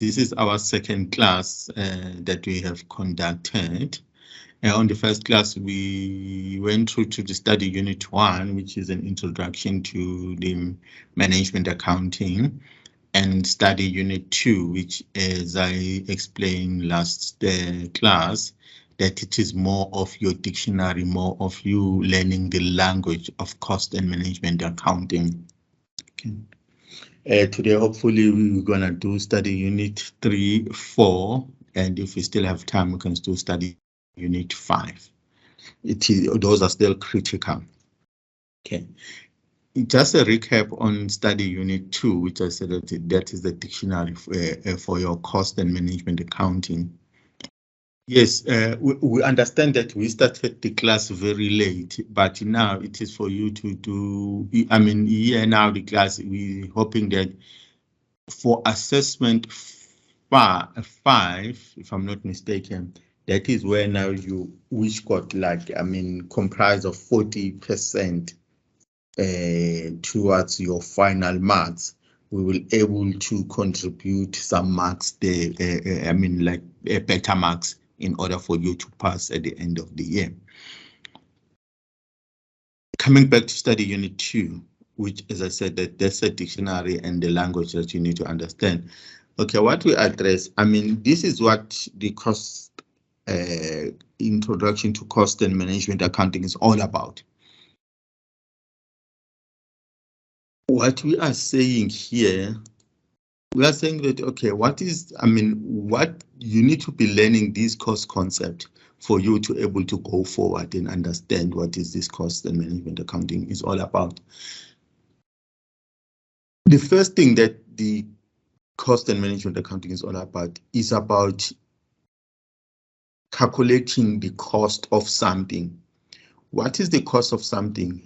This is our second class that we have conducted. On the first class, we went through to the study unit 1, which is an introduction to the management accounting, and study unit 2, which, as I explained last class, that it is more of your dictionary, more of you learning the language of cost and management accounting. Okay. Today, hopefully, we're going to do study unit 3, 4, and if we still have time, we can still study unit 5. Those are still critical. Okay. Just a recap on study unit 2, which I said that is the dictionary for your cost and management accounting. Yes, we understand that we started the class very late, but now it is for you to do, I mean, here now the class, we're hoping that for assessment 5, if I'm not mistaken, that is where now which got like, I mean, comprised of 40% towards your final marks. We will able to contribute some marks there, I mean, like better marks in order for you to pass at the end of the year. Coming back to study unit 2, which, as I said, that's a dictionary and the language that you need to understand. Okay, what we address, I mean, this is what the cost introduction to cost and management accounting is all about. What we are saying here, we are saying that, okay, what you need to be learning this cost concept for you to able to go forward and understand what is this cost and management accounting is all about. The first thing that the cost and management accounting is all about is about calculating the cost of something. What is the cost of something?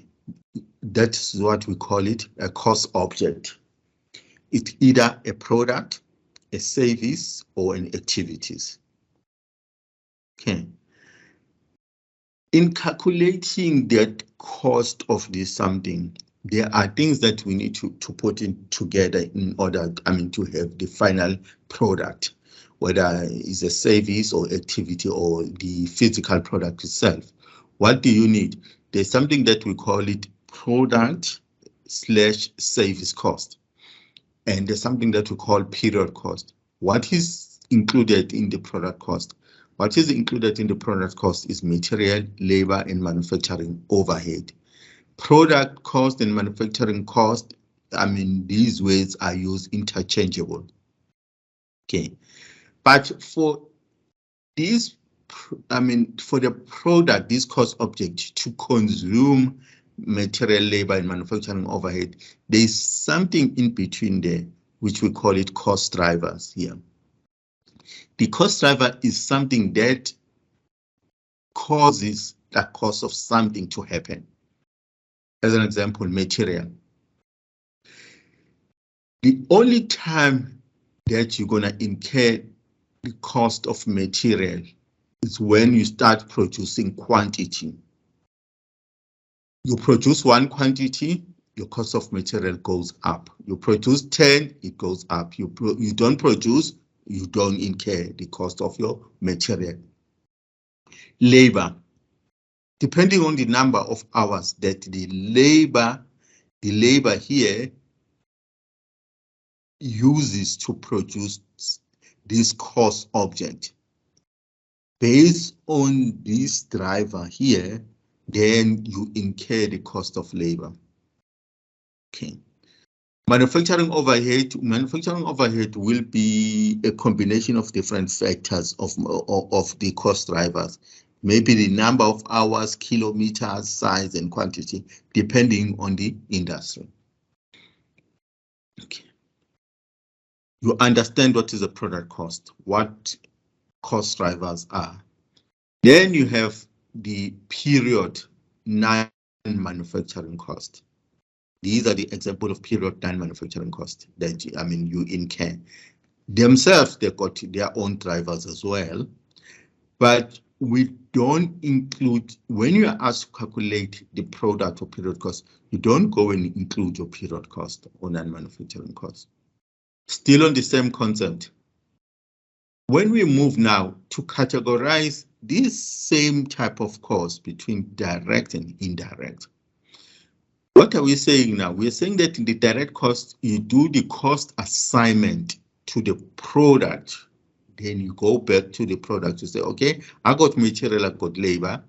That's what we call it, a cost object. It's either a product, a service, or an activities. Okay. In calculating that cost of this something, there are things that we need to put in together in order, to have the final product, whether it's a service or activity or the physical product itself. What do you need? There's something that we call it product/service cost. And there's something that we call period cost. What is included in the product cost? What is included in the product cost is material, labor, and manufacturing overhead. Product cost and manufacturing cost, these words are used interchangeable. Okay, but for this, for the product, this cost object to consume material, labor, and manufacturing overhead, there is something in between there, which we call it cost drivers here. The cost driver is something that causes the cost of something to happen. As an example, material. The only time that you're going to incur the cost of material is when you start producing quantity. You produce one quantity, your cost of material goes up. You produce 10, it goes up. You don't produce, you don't incur the cost of your material. Labor. Depending on the number of hours that the labor here uses to produce this cost object. Based on this driver here, then you incur the cost of labor. Okay. Manufacturing overhead will be a combination of different factors of the cost drivers. Maybe the number of hours, kilometers, size, and quantity, depending on the industry. Okay. You understand what is a product cost, what cost drivers are. Then you have the period non-manufacturing cost. These are the example of period non-manufacturing cost that you incur. Themselves, they've got their own drivers as well, but we don't include, when you are asked to calculate the product or period cost, you don't go and include your period cost or non-manufacturing cost. Still on the same concept, When we move now to categorize this same type of cost between direct and indirect, what are we saying now? We're saying that in the direct cost, you do the cost assignment to the product. Then you go back to the product to say, okay, I got material, I got labor.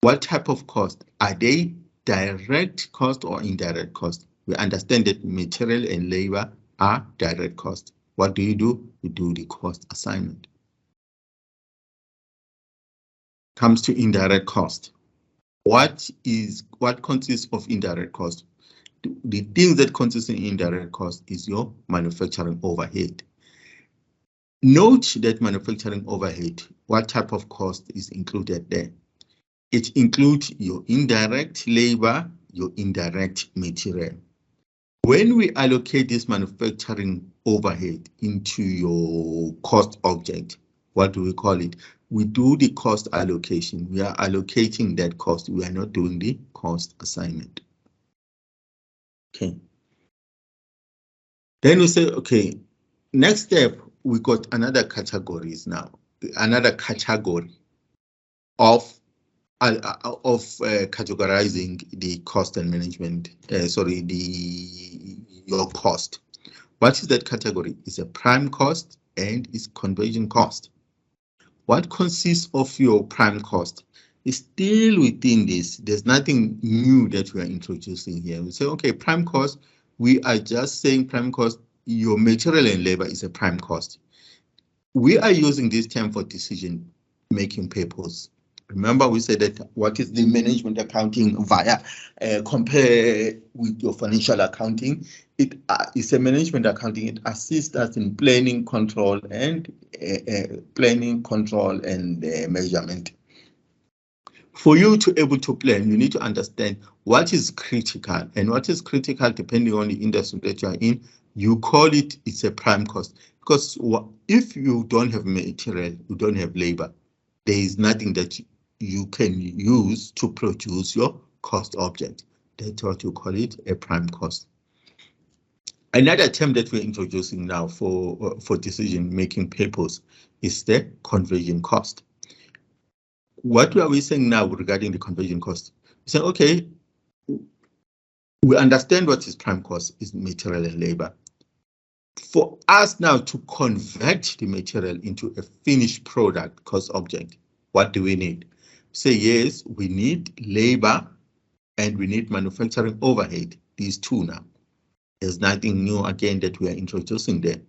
What type of cost? Are they direct cost or indirect cost? We understand that material and labor are direct cost. What do? You do the cost assignment. Comes to indirect cost. What consists of indirect cost? The things that consist in indirect cost is your manufacturing overhead. Note that manufacturing overhead, what type of cost is included there? It includes your indirect labor, your indirect material. When we allocate this manufacturing overhead into your cost object, what do we call it? We do the cost allocation. We are allocating that cost. We are not doing the cost assignment. Okay. Then we say, okay, next step, we got another categories now, another category of categorizing the cost and management, your cost. What is that category? It's a prime cost and it's conversion cost. What consists of your prime cost is still within this. There's nothing new that we are introducing here. We say, okay, prime cost, we are just saying prime cost, your material and labor is a prime cost. We are using this term for decision-making purpose. Remember, we said that what is the management accounting via compare with your financial accounting? It is a management accounting. It assists us in planning, control, and measurement. For you to be able to plan, you need to understand what is critical, and what is critical depending on the industry that you are in. You call it's a prime cost, because if you don't have material, you don't have labor, there is nothing that you can use to produce your cost object. That's what you call it, a prime cost. Another term that we're introducing now for decision-making purpose is the conversion cost. What are we saying now regarding the conversion cost? We say, okay, we understand what is prime cost, is material and labor. For us now to convert the material into a finished product cost object, what do we need? Say, yes, we need labor and we need manufacturing overhead, these two now. There's nothing new again that we are introducing there.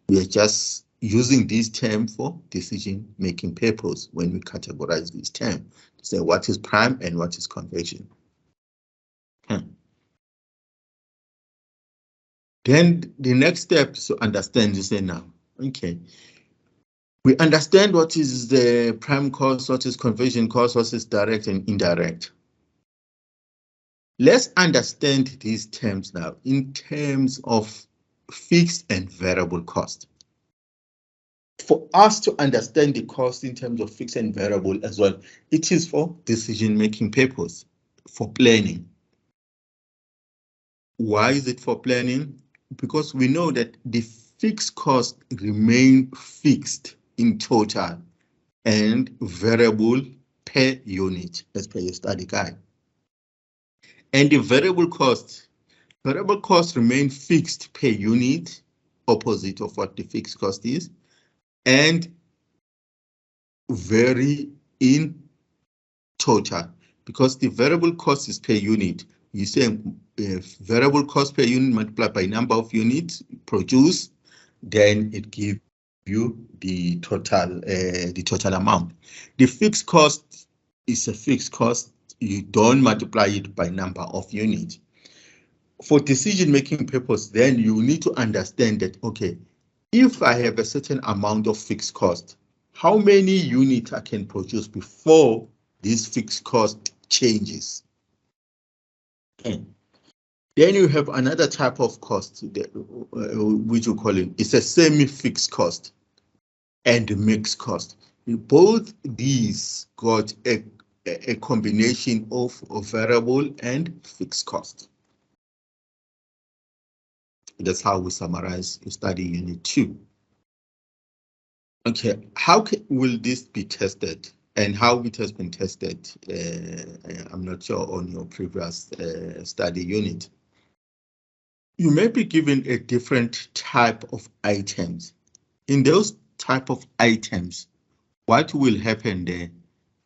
We are just using this term for decision-making purpose when we categorize this term to say what is prime and what is conversion. Then the next step is to understand, you say now, okay, we understand what is the prime cost, what is conversion cost, what is direct and indirect. Let's understand these terms now in terms of fixed and variable cost. For us to understand the cost in terms of fixed and variable as well, it is for decision-making purpose, for planning. Why is it for planning? Because we know that the fixed costs remain fixed in total and variable per unit as per your study guide. And the variable costs remain fixed per unit, opposite of what the fixed cost is, and vary in total, because the variable cost is per unit. You say variable cost per unit multiplied by number of units produced, then it gives you the total amount. The fixed cost is a fixed cost. You don't multiply it by number of units. For decision-making purpose, then you need to understand that, okay, if I have a certain amount of fixed cost, how many units I can produce before this fixed cost changes? Okay. Then you have another type of cost, which you call it's a semi-fixed cost and mixed cost. Both these got a combination of variable and fixed cost. That's how we summarize study unit 2. Okay, how will this be tested? And how it has been tested, I'm not sure on your previous study unit. You may be given a different type of items. In those type of items, what will happen there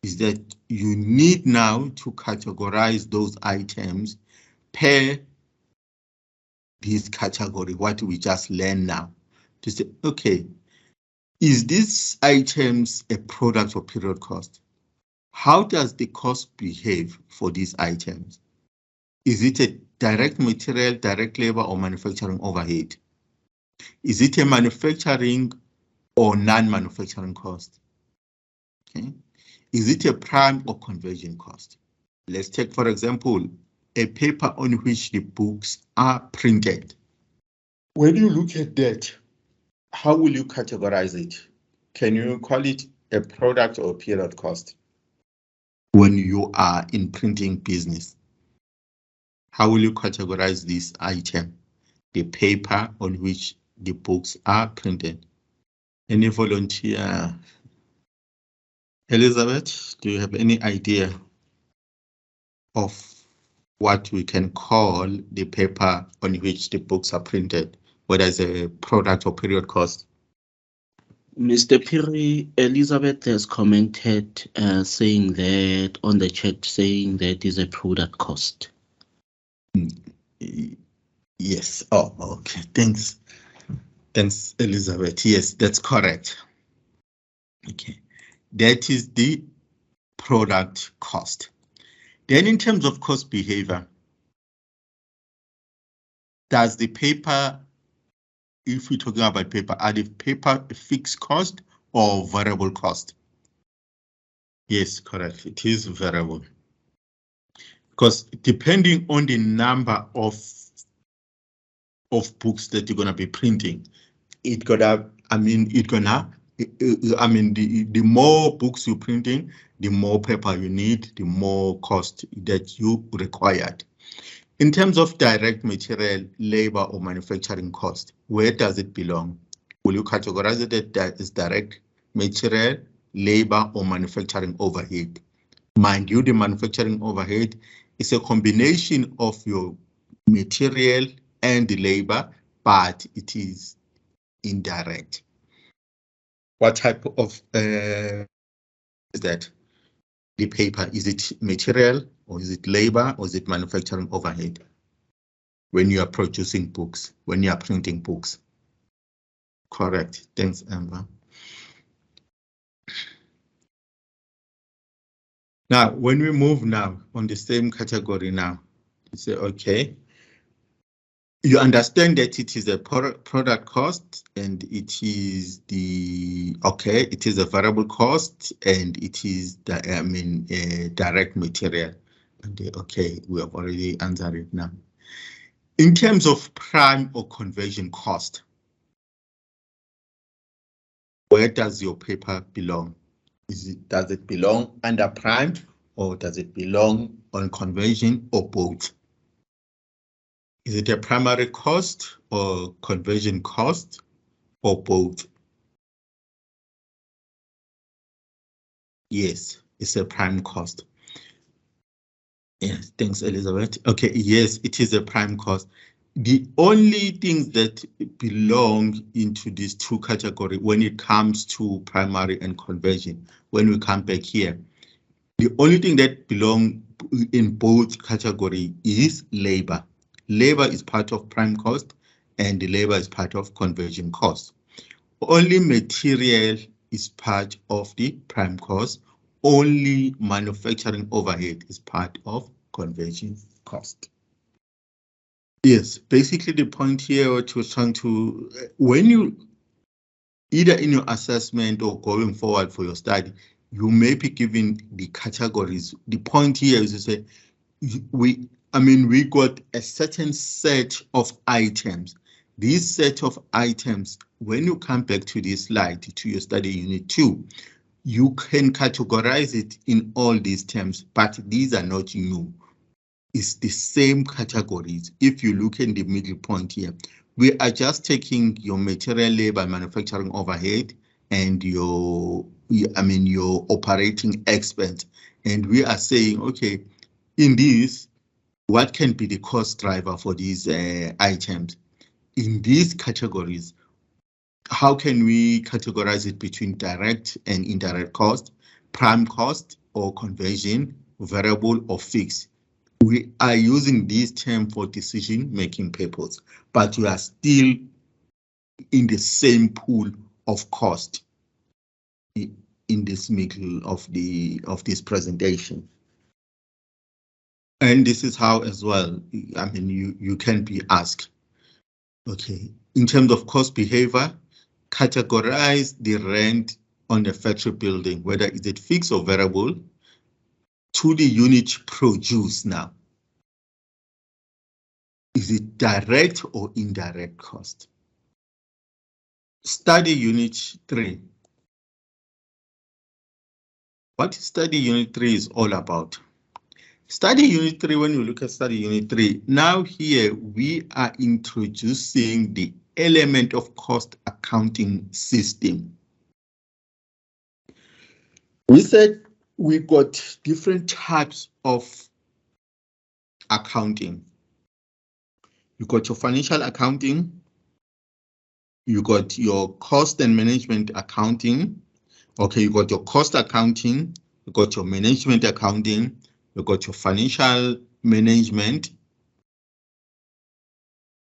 is that you need now to categorize those items per this category, what we just learned now. To say, okay, is this items a product or period cost? How does the cost behave for these items? Is it a direct material, direct labor, or manufacturing overhead? Is it a manufacturing or non-manufacturing cost? Okay. Is it a prime or conversion cost? Let's take, for example, a paper on which the books are printed. When you look at that, how will you categorize it? Can you call it a product or period cost? When you are in printing business, how will you categorize this item, the paper on which the books are printed? Any volunteer? Elizabeth, do you have any idea of what we can call the paper on which the books are printed, whether it's a product or period cost? Mr. Piri, Elizabeth has commented saying that on the chat, saying that is a product cost. Yes. Oh, okay. Thanks. Thanks, Elizabeth. Yes, that's correct. Okay. That is the product cost. Then in terms of cost behavior, does the paper, if we're talking about paper, are the paper a fixed cost or variable cost? Yes, correct. It is variable. Because depending on the number of books that you're gonna be printing, the more books you're printing, the more paper you need, the more cost that you required. In terms of direct material, labor, or manufacturing cost, where does it belong? Will you categorize it as direct material, labor, or manufacturing overhead? Mind you, the manufacturing overhead is a combination of your material and the labor, but it is indirect. What type of is that? The paper, is it material, or is it labor, or is it manufacturing overhead? When you are producing books, when you are printing books. Correct. Thanks, Amber. Now, when we move now on the same category now, you say, okay, you understand that it is a product cost and it is it is a variable cost and it is direct material. And okay, we have already answered it now. In terms of prime or conversion cost, where does your paper belong? Does it belong under prime or does it belong on conversion or both? Is it a primary cost or conversion cost or both? Yes, it's a prime cost. Yes, thanks, Elizabeth. Okay, yes, it is a prime cost. The only things that belong into these two categories when it comes to primary and conversion, when we come back here, the only thing that belong in both categories is labor. Labor is part of prime cost and the labor is part of conversion cost. Only material is part of the prime cost. Only manufacturing overhead is part of conversion cost. Yes, basically the point here what we're trying to, when you, either in your assessment or going forward for your study, you may be given the categories. The point here is to say, we got a certain set of items. This set of items, when you come back to this slide, to your study unit 2, you can categorize it in all these terms, but these are not new. It's the same categories. If you look in the middle point here, we are just taking your material labor manufacturing overhead and your operating expense. And we are saying, okay, in this, what can be the cost driver for these items? In these categories, how can we categorize it between direct and indirect cost, prime cost or conversion, variable or fixed? We are using this term for decision-making purpose, but we are still in the same pool of cost in this middle of this presentation. And this is how as well, I mean, you can be asked, okay, in terms of cost behavior, categorize the rent on the factory building, whether is it fixed or variable, to the unit produced now. Is it direct or indirect cost? Study unit 3. What study unit 3 is all about? Study unit 3, when you look at study unit 3, now here we are introducing the element of cost accounting system. We said we got different types of accounting. You got your financial accounting, you got your cost and management accounting. Okay, you got your cost accounting, you got your management accounting, you got your financial management,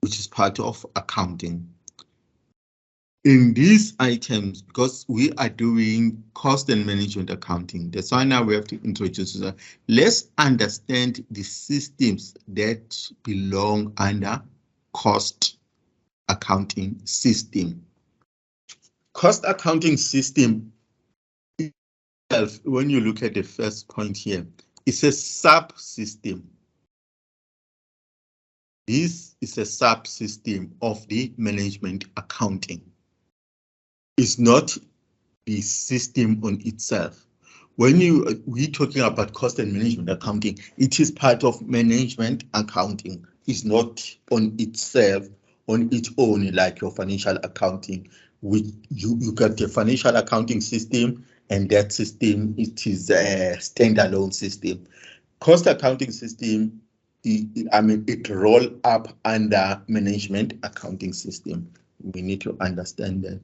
which is part of accounting. In these items, because we are doing cost and management accounting, that's why now we have to introduce. Let's understand the systems that belong under cost accounting system. Cost accounting system itself, when you look at the first point here, it's a subsystem. This is a subsystem of the management accounting. It's not the system on itself. When we're talking about cost and management accounting, it is part of management accounting. It's not on itself, on its own, like your financial accounting. You got the financial accounting system, and that system, it is a standalone system. Cost accounting system, it roll up under management accounting system. We need to understand that.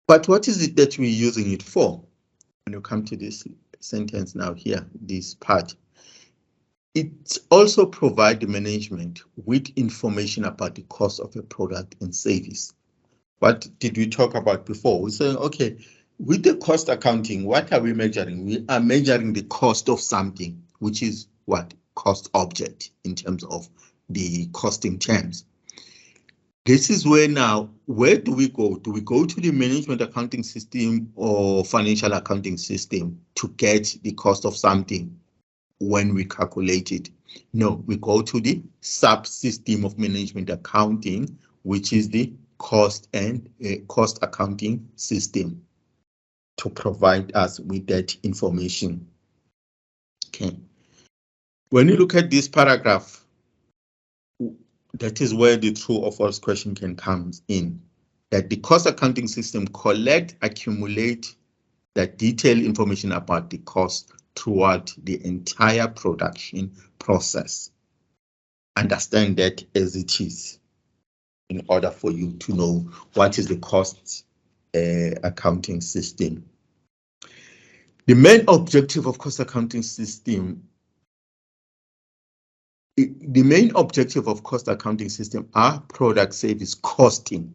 But what is it that we're using it for? When you come to this sentence now here, this part, it also provides the management with information about the cost of a product and service. What did we talk about before? We said, okay, with the cost accounting, what are we measuring? We are measuring the cost of something, which is what? Cost object in terms of the costing terms. This is where now, where do we go? Do we go to the management accounting system or financial accounting system to get the cost of something when we calculate it? No, we go to the subsystem of management accounting, which is the cost and cost accounting system, to provide us with that information. Okay. When you look at this paragraph, that is where the true or false question can come in. That the cost accounting system accumulate that detailed information about the cost throughout the entire production process. Understand that as it is, in order for you to know what is the cost accounting system. The main objective of cost accounting system, are product service costing.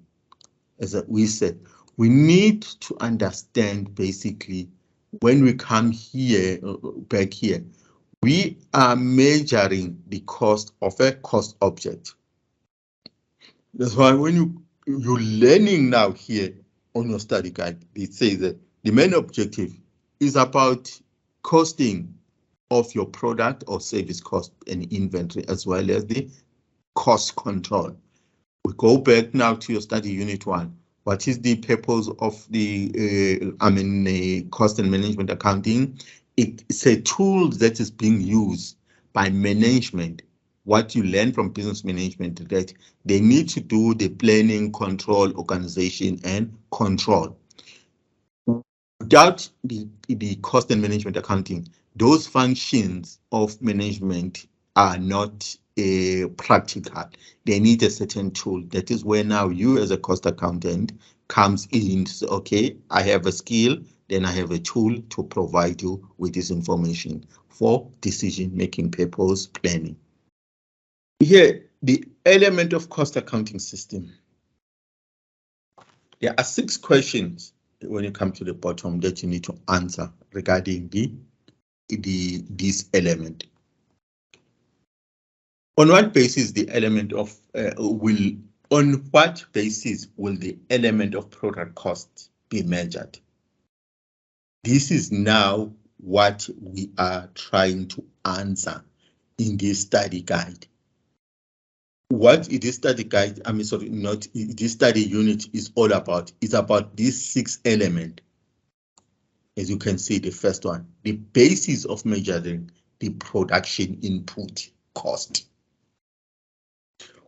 As we said, we need to understand basically when we come here, back here, we are measuring the cost of a cost object. That's why when you're learning now here on your study guide, it says that the main objective is about costing of your product or service cost and inventory, as well as the cost control. We go back now to your study unit 1. What is the purpose of the cost and management accounting? It's a tool that is being used by management. What you learn from business management, that they need to do the planning, control, organization, and control. Without the cost and management accounting, those functions of management are not practical. They need a certain tool. That is where now you as a cost accountant comes in. So, okay, I have a skill, then I have a tool to provide you with this information for decision-making purpose planning. Here, the element of cost accounting system. There are 6 questions when you come to the bottom that you need to answer regarding this element. On what basis the element of on what basis will the element of product cost be measured? This is now what we are trying to answer in this study guide. What this study guide, I mean, sorry, not this study unit is all about. It's about these 6 elements. As you can see, the first one, the basis of measuring the production input cost.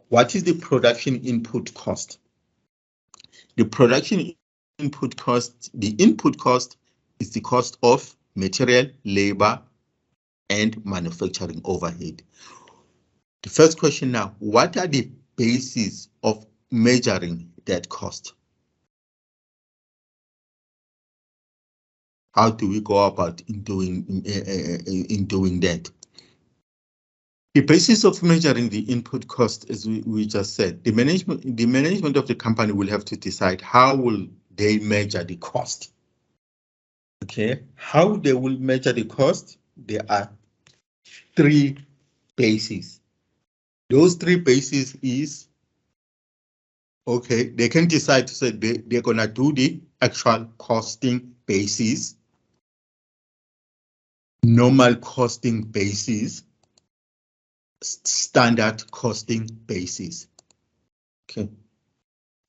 What is the production input cost? The production input cost, the input cost is the cost of material, labor, and manufacturing overhead. The first question now, what are the bases of measuring that cost? How do we go about in doing that? The basis of measuring the input cost, as we just said, the management of the company will have to decide how will they measure the cost. Okay, how they will measure the cost? There are 3 bases. Those 3 bases is, okay, they can decide to say they're gonna do the actual costing basis, normal costing basis, standard costing basis. Okay.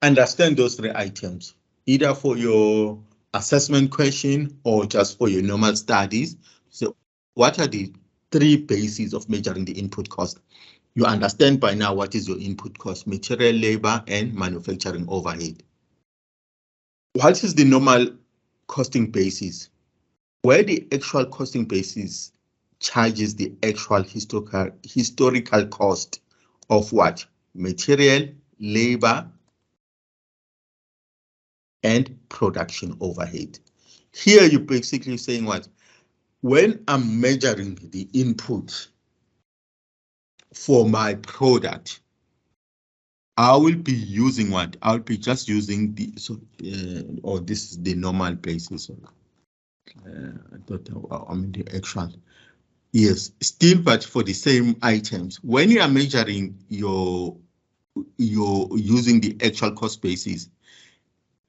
Understand those 3 items, either for your assessment question or just for your normal studies. So what are the 3 bases of measuring the input cost? You understand by now what is your input cost: material, labor, and manufacturing overhead. What is the normal costing basis? Where the actual costing basis charges the actual historical cost of what? Material, labor, and production overhead. Here you're basically saying what? When I'm measuring the input for my product, I will be using what? I'll be just using the, or this is the normal basis. I thought I mean the actual. Yes, still, but for the same items. When you are measuring you're using the actual cost basis,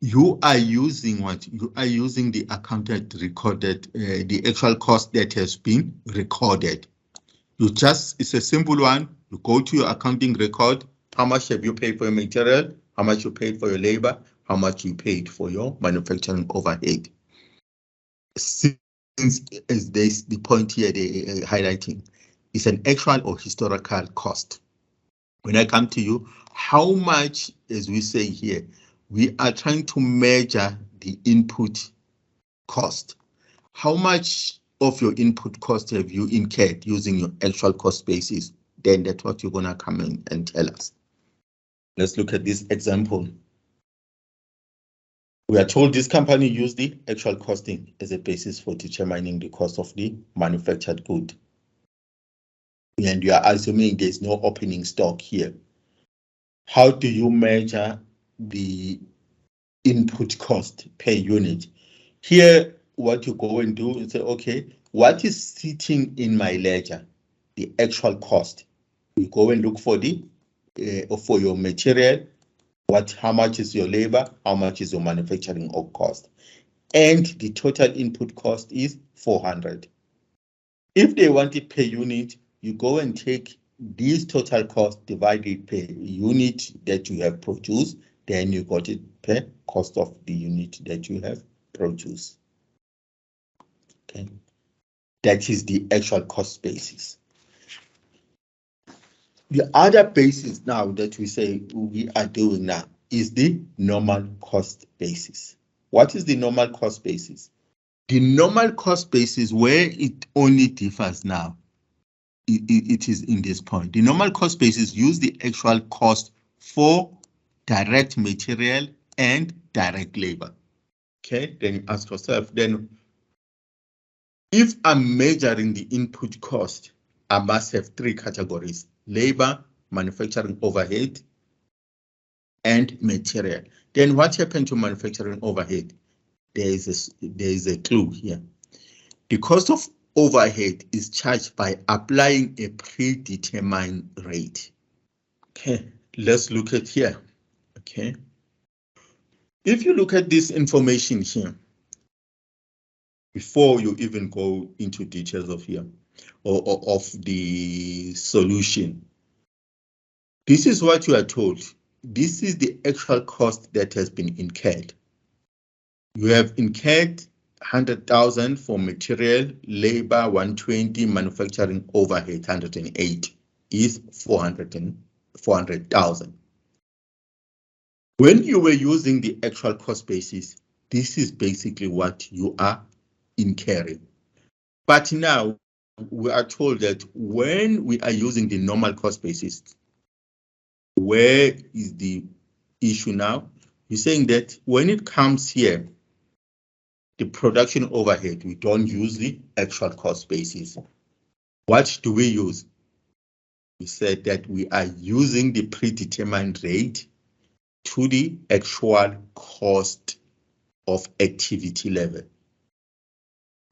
you are using what? You are using the accounted recorded, the actual cost that has been recorded. It's a simple one. You go to your accounting record. How much have you paid for your material? How much you paid for your labor? How much you paid for your manufacturing overhead? Since as this, the point here they highlighting is an actual or historical cost. When I come to you, how much, as we say here, we are trying to measure the input cost. How much of your input cost have you incurred using your actual cost basis? Then that's what you're gonna come in and tell us. Let's look at this example. We are told this company used the actual costing as a basis for determining the cost of the manufactured good. And you are assuming there's no opening stock here. How do you measure the input cost per unit? Here, what you go and do is say, okay, what is sitting in my ledger? The actual cost. You go and look for the for your material. How much is your labor? How much is your manufacturing cost? And the total input cost is 400. If they want it per unit, you go and take this total cost divided per unit that you have produced, then you got it per cost of the unit that you have produced. Okay, that is the actual cost basis. The other basis now that we say we are doing now is the normal cost basis. What is the normal cost basis? The normal cost basis where it only differs now, it is in this point. The normal cost basis use the actual cost for direct material and direct labor. Okay, then you ask yourself, then if I'm measuring the input cost, I must have three categories: labor, manufacturing overhead, and material. Then what happened to manufacturing overhead? There is a clue here. The cost of overhead is charged by applying a predetermined rate. Okay, let's look at here. Okay, if you look at this information here, before you even go into details of here or of the solution, this is what you are told. This is the actual cost that has been incurred. You have incurred 100,000 for material, labor 120, manufacturing overhead 108 is 400,000. When you were using the actual cost basis, this is basically what you are incurring. But now we are told that when we are using the normal cost basis, where is the issue now? You're saying that when it comes here, the production overhead, we don't use the actual cost basis. What do we use? We said that we are using the predetermined rate to the actual cost of activity level.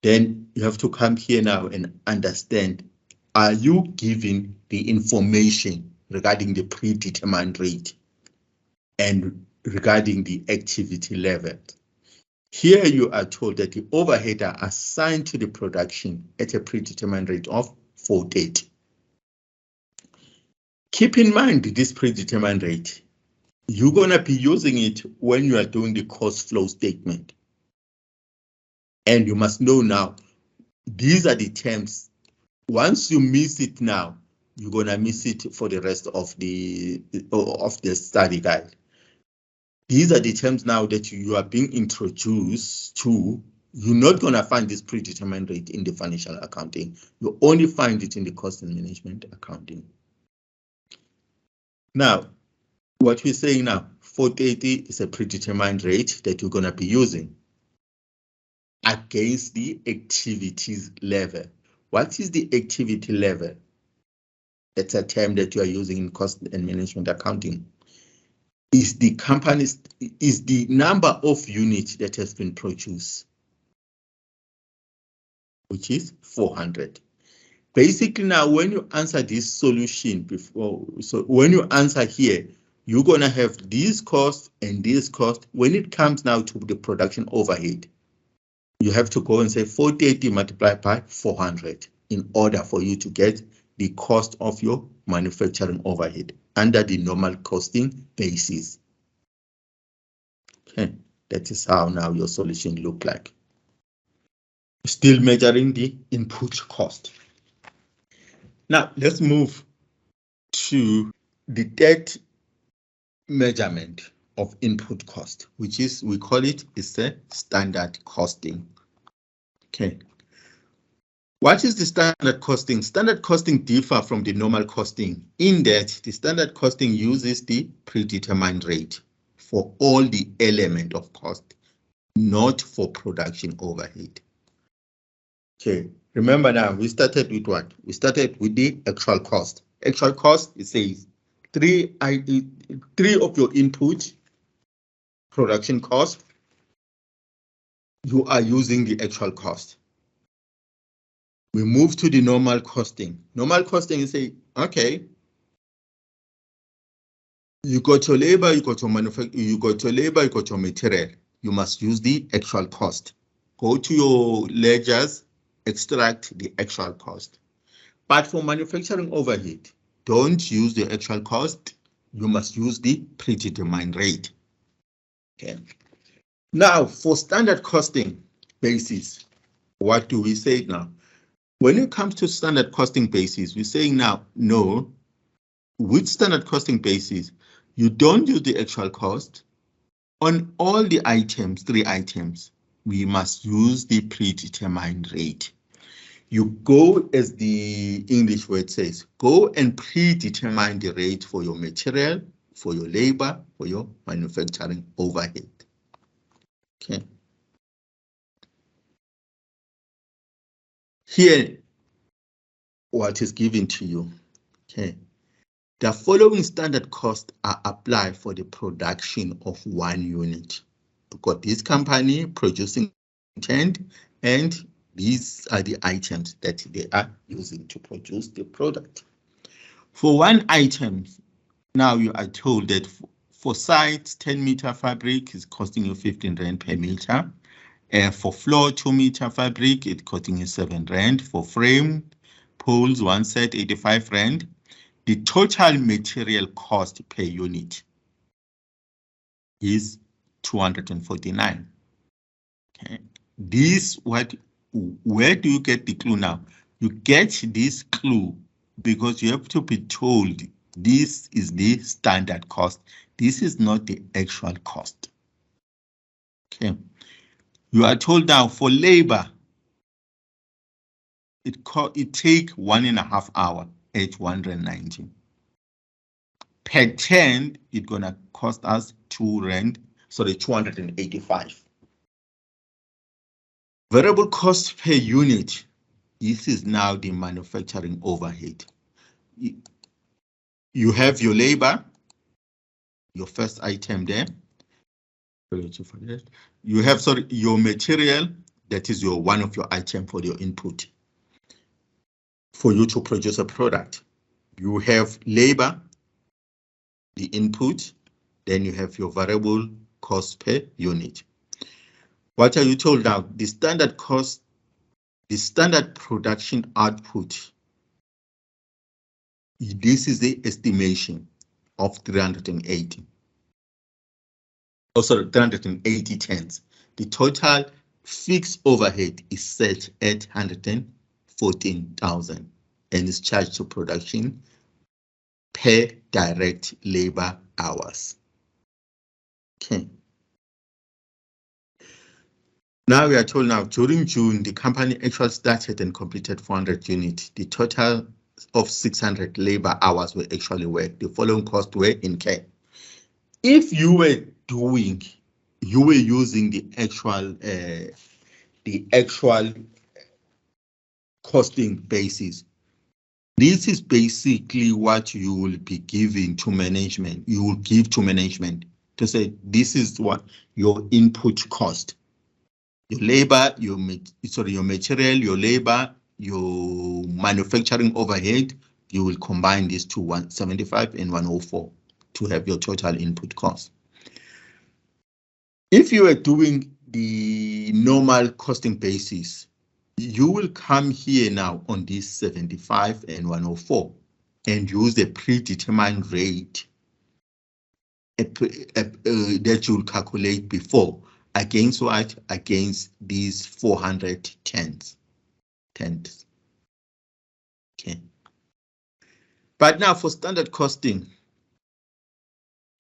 Then you have to come here now and understand, are you giving the information regarding the predetermined rate and regarding the activity level? Here you are told that the overhead are assigned to the production at a predetermined rate of 430. Keep in mind this predetermined rate. You're going to be using it when you are doing the cost flow statement. And you must know now, these are the terms. Once you miss it now, you're going to miss it for the rest of the study guide. These are the terms now that you are being introduced to. You're not going to find this predetermined rate in the financial accounting. You only find it in the cost and management accounting. Now, what we're saying now, 430 is a predetermined rate that you're going to be using against the activities level. What is the activity level? That's a term that you are using in cost and management accounting. Is the number of units that has been produced, which is 400. Basically now, when you answer this solution before, so when you answer here, you're gonna have these costs and this cost. When it comes now to the production overhead, you have to go and say 430 multiplied by 400 in order for you to get the cost of your manufacturing overhead under the normal costing basis. Okay, that is how now your solution look like. Still measuring the input cost. Now let's move to the third measurement of input cost, which is, we call it, is a standard costing. Okay. What is the standard costing? Standard costing differ from the normal costing in that the standard costing uses the predetermined rate for all the element of cost, not for production overhead. Okay, remember now, we started with what? We started with the actual cost. Actual cost, it says three of your input production cost, you are using the actual cost. We move to the normal costing. Normal costing, you say, okay, you got your labor, you got your manufacturing, you got your labor, you got your material. You must use the actual cost. Go to your ledgers, extract the actual cost. But for manufacturing overhead, don't use the actual cost. You must use the predetermined rate. Okay. Now, for standard costing basis, what do we say now? When it comes to standard costing basis, we're saying now, no, with standard costing basis, you don't use the actual cost on all the items, 3 items. we must use the predetermined rate. You go, as the English word says, go and predetermine the rate for your material, for your labor, for your manufacturing overhead. Okay. Here, what is given to you. Okay. The following standard costs are applied for the production of 1 unit. You've got this company producing 10, and these are the items that they are using to produce the product. For 1 item, now you are told that for sides, 10-meter fabric is costing you 15 Rand per meter. For floor, 2-meter fabric, it's costing you 7 Rand. For frame, poles, 1 set, 85 Rand. The total material cost per unit is 249. Okay. Where do you get the clue now? You get this clue because you have to be told this is the standard cost. This is not the actual cost. Okay. You are told now for labor, it take 1.5 hours at 190. Per 10, it's gonna cost us 285. Variable cost per unit. This is now the manufacturing overhead. You have your labor, your first item there. You have your material, that is one of your item for your input. For you to produce a product, you have labor, the input, then you have your variable cost per unit. What are you told now? The standard cost, the standard production output. This is the estimation of 380. Oh, sorry, 380 tons. The total fixed overhead is set at 114,000 and is charged to production per direct labor hours. Okay. Now we are told now during June, the company actually started and completed 400 units. The total of 600 labor hours were actually worked. The following costs were incurred. If you were using the actual costing basis, this is basically what you will be giving to management. You will give to management to say this is what your input cost. Your labor, your material, your labor, your manufacturing overhead, you will combine these to 175 and 104 to have your total input cost. If you are doing the normal costing basis, you will come here now on this 75 and 104 and use the predetermined rate that you'll calculate before. Against what? Against these 400 tens. Okay. But now for standard costing,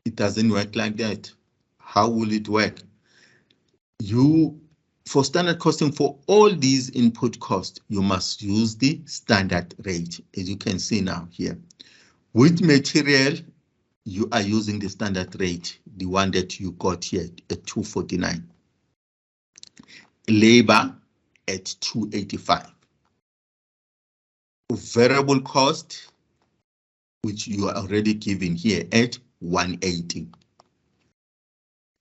it doesn't work like that. How will it work? For standard costing for all these input costs, you must use the standard rate, as you can see now here. With material, you are using the standard rate, the one that you got here at 249. Labor at 285. Variable cost, which you are already given here at 180.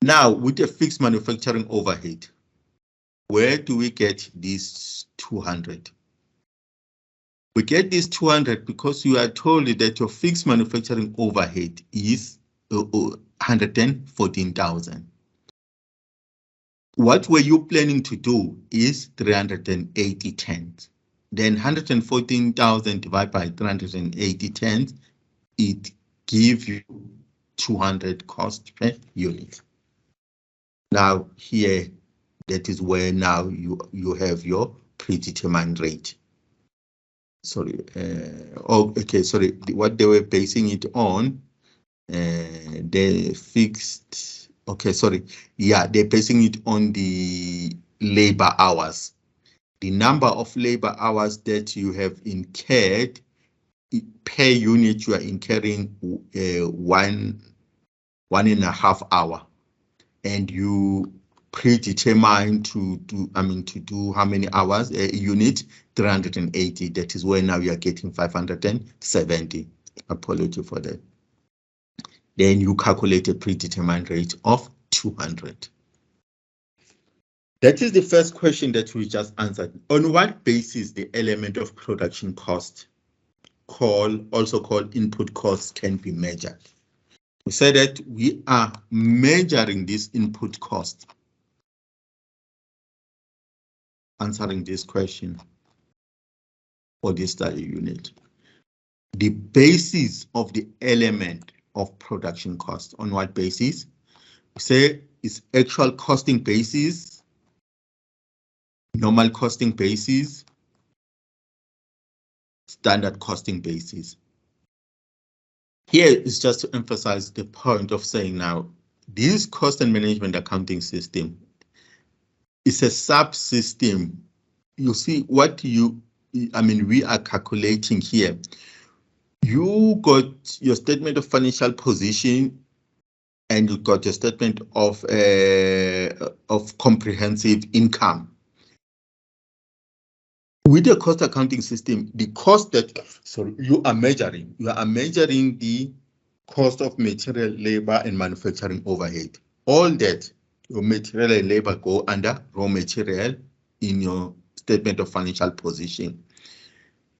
Now, with a fixed manufacturing overhead, where do we get this 200? We get this 200 because you are told that your fixed manufacturing overhead is 114,000. What were you planning to do is 380 tons. Then 114,000 divided by 380 tons, it gives you 200 cost per unit. Now here, that is where now you have your predetermined rate. Sorry, sorry, what they were basing it on, they fixed, okay, sorry, yeah, they're basing it on the labor hours. The number of labor hours that you have incurred per unit, you are incurring 1.5 hour, and you predetermine to do how many hours a unit, 380. That is where now you are getting 570. Apology for that. Then you calculate a predetermined rate of 200. That is the first question that we just answered. On what basis the element of production cost, also called input costs, can be measured? We said that we are measuring this input cost, answering this question for this study unit. The basis of the element of production cost, on what basis? We say it's actual costing basis, normal costing basis, standard costing basis. Here is just to emphasize the point of saying now, this cost and management accounting system is a subsystem. You see what we are calculating here. You got your statement of financial position, and you got your statement of comprehensive income. With the cost accounting system, the cost that you are measuring the cost of material, labor, and manufacturing overhead. All that, your material and labor go under raw material in your statement of financial position.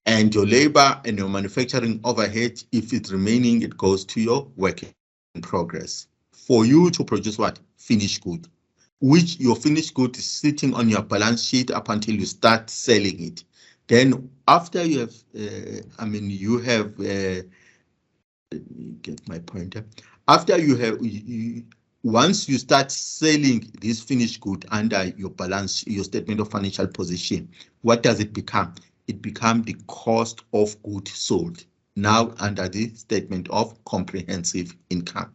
And your labor and your manufacturing overhead, if it's remaining, it goes to your work in progress. For you to produce what? Finished good, which your finished good is sitting on your balance sheet up until you start selling it. Then after you have, let me get my pointer. After you have, once you start selling this finished good under your balance, your statement of financial position, what does it become? It becomes the cost of goods sold, now under the statement of comprehensive income.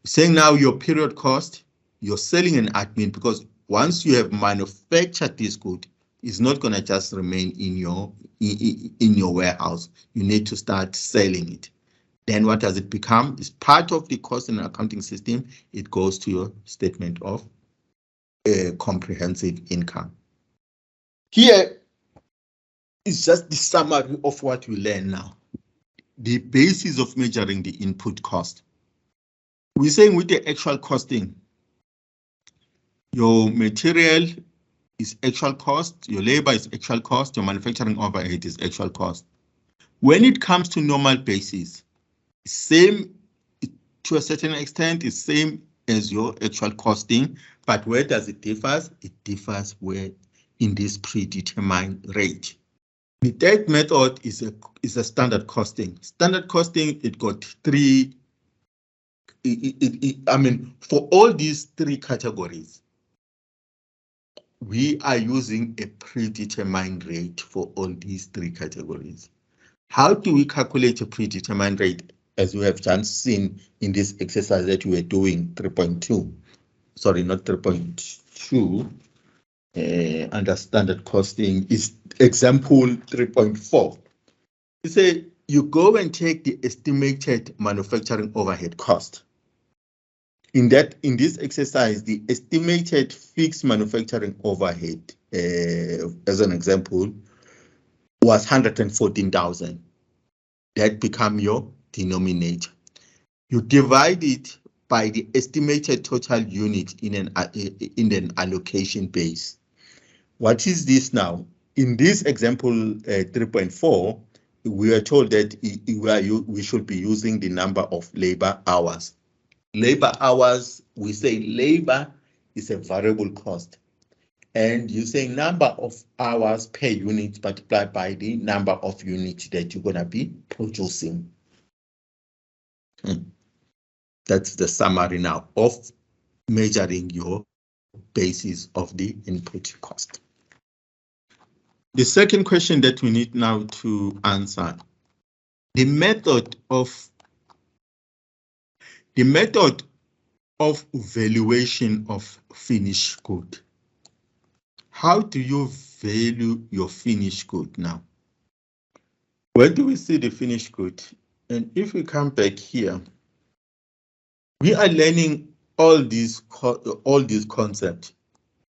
Saying now your period cost, your selling and admin, because once you have manufactured this good, it's not going to just remain in your warehouse. You need to start selling it. Then what does it become? It's part of the cost and accounting system. It goes to your statement of comprehensive income. Here is just the summary of what we learn now. The basis of measuring the input cost. We're saying with the actual costing, your material is actual cost, your labor is actual cost, your manufacturing overhead is actual cost. When it comes to normal basis, same to a certain extent, is same as your actual costing, but where does it differ? It differs where in this predetermined rate. The third method is a standard costing. Standard costing, it got three. For all these three categories, we are using a predetermined rate for all these three categories. How do we calculate a predetermined rate? As we have just seen in this exercise that we were doing, 3.2, sorry, not 3.2, under standard costing is example 3.4. You say you go and take the estimated manufacturing overhead cost. In this exercise, the estimated fixed manufacturing overhead, as an example, was 114,000. That become your denominator. You divide it by the estimated total unit in an allocation base. What is this now? In this example 3.4, we are told that we should be using the number of labor hours. Labor hours, we say labor is a variable cost. And you say number of hours per unit multiplied by the number of units that you're going to be producing. That's the summary now of measuring your basis of the input cost. The second question that we need now to answer, the method of valuation of finished good. How do you value your finished good now? Where do we see the finished good? And if we come back here, we are learning all these concepts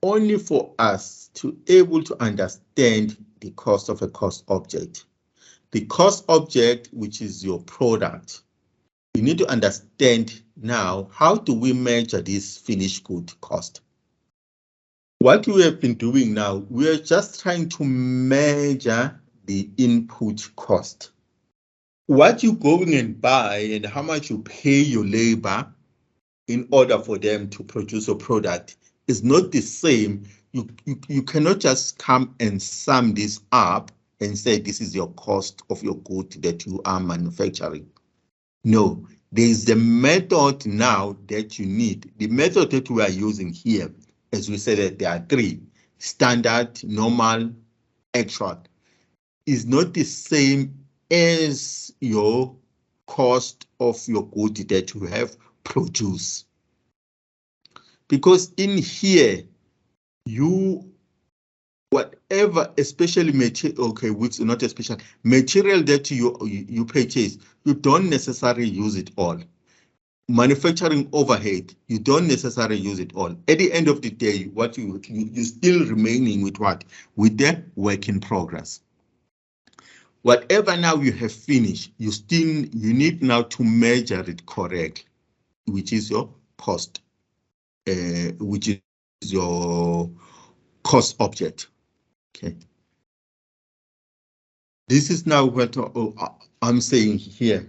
only for us to able to understand the cost of a cost object. The cost object, which is your product, you need to understand now, how do we measure this finished good cost? What we have been doing now, we are just trying to measure the input cost. What you going and buy and how much you pay your labor in order for them to produce a product is not the same. You cannot just come and sum this up and say this is your cost of your good that you are manufacturing. No, there is the method now that you need. The method that we are using here, as we said, that there are three: standard, normal, actual, is not the same as your cost of your good that you have produced. Because in here, whatever, especially material, okay, which is not especially material that you purchase, you don't necessarily use it all. Manufacturing overhead, you don't necessarily use it all. At the end of the day, what you still remaining with what? With the work in progress. Whatever now you have finished, you need now to measure it correctly, which is your cost, which is your cost object. Okay. This is now what I'm saying here.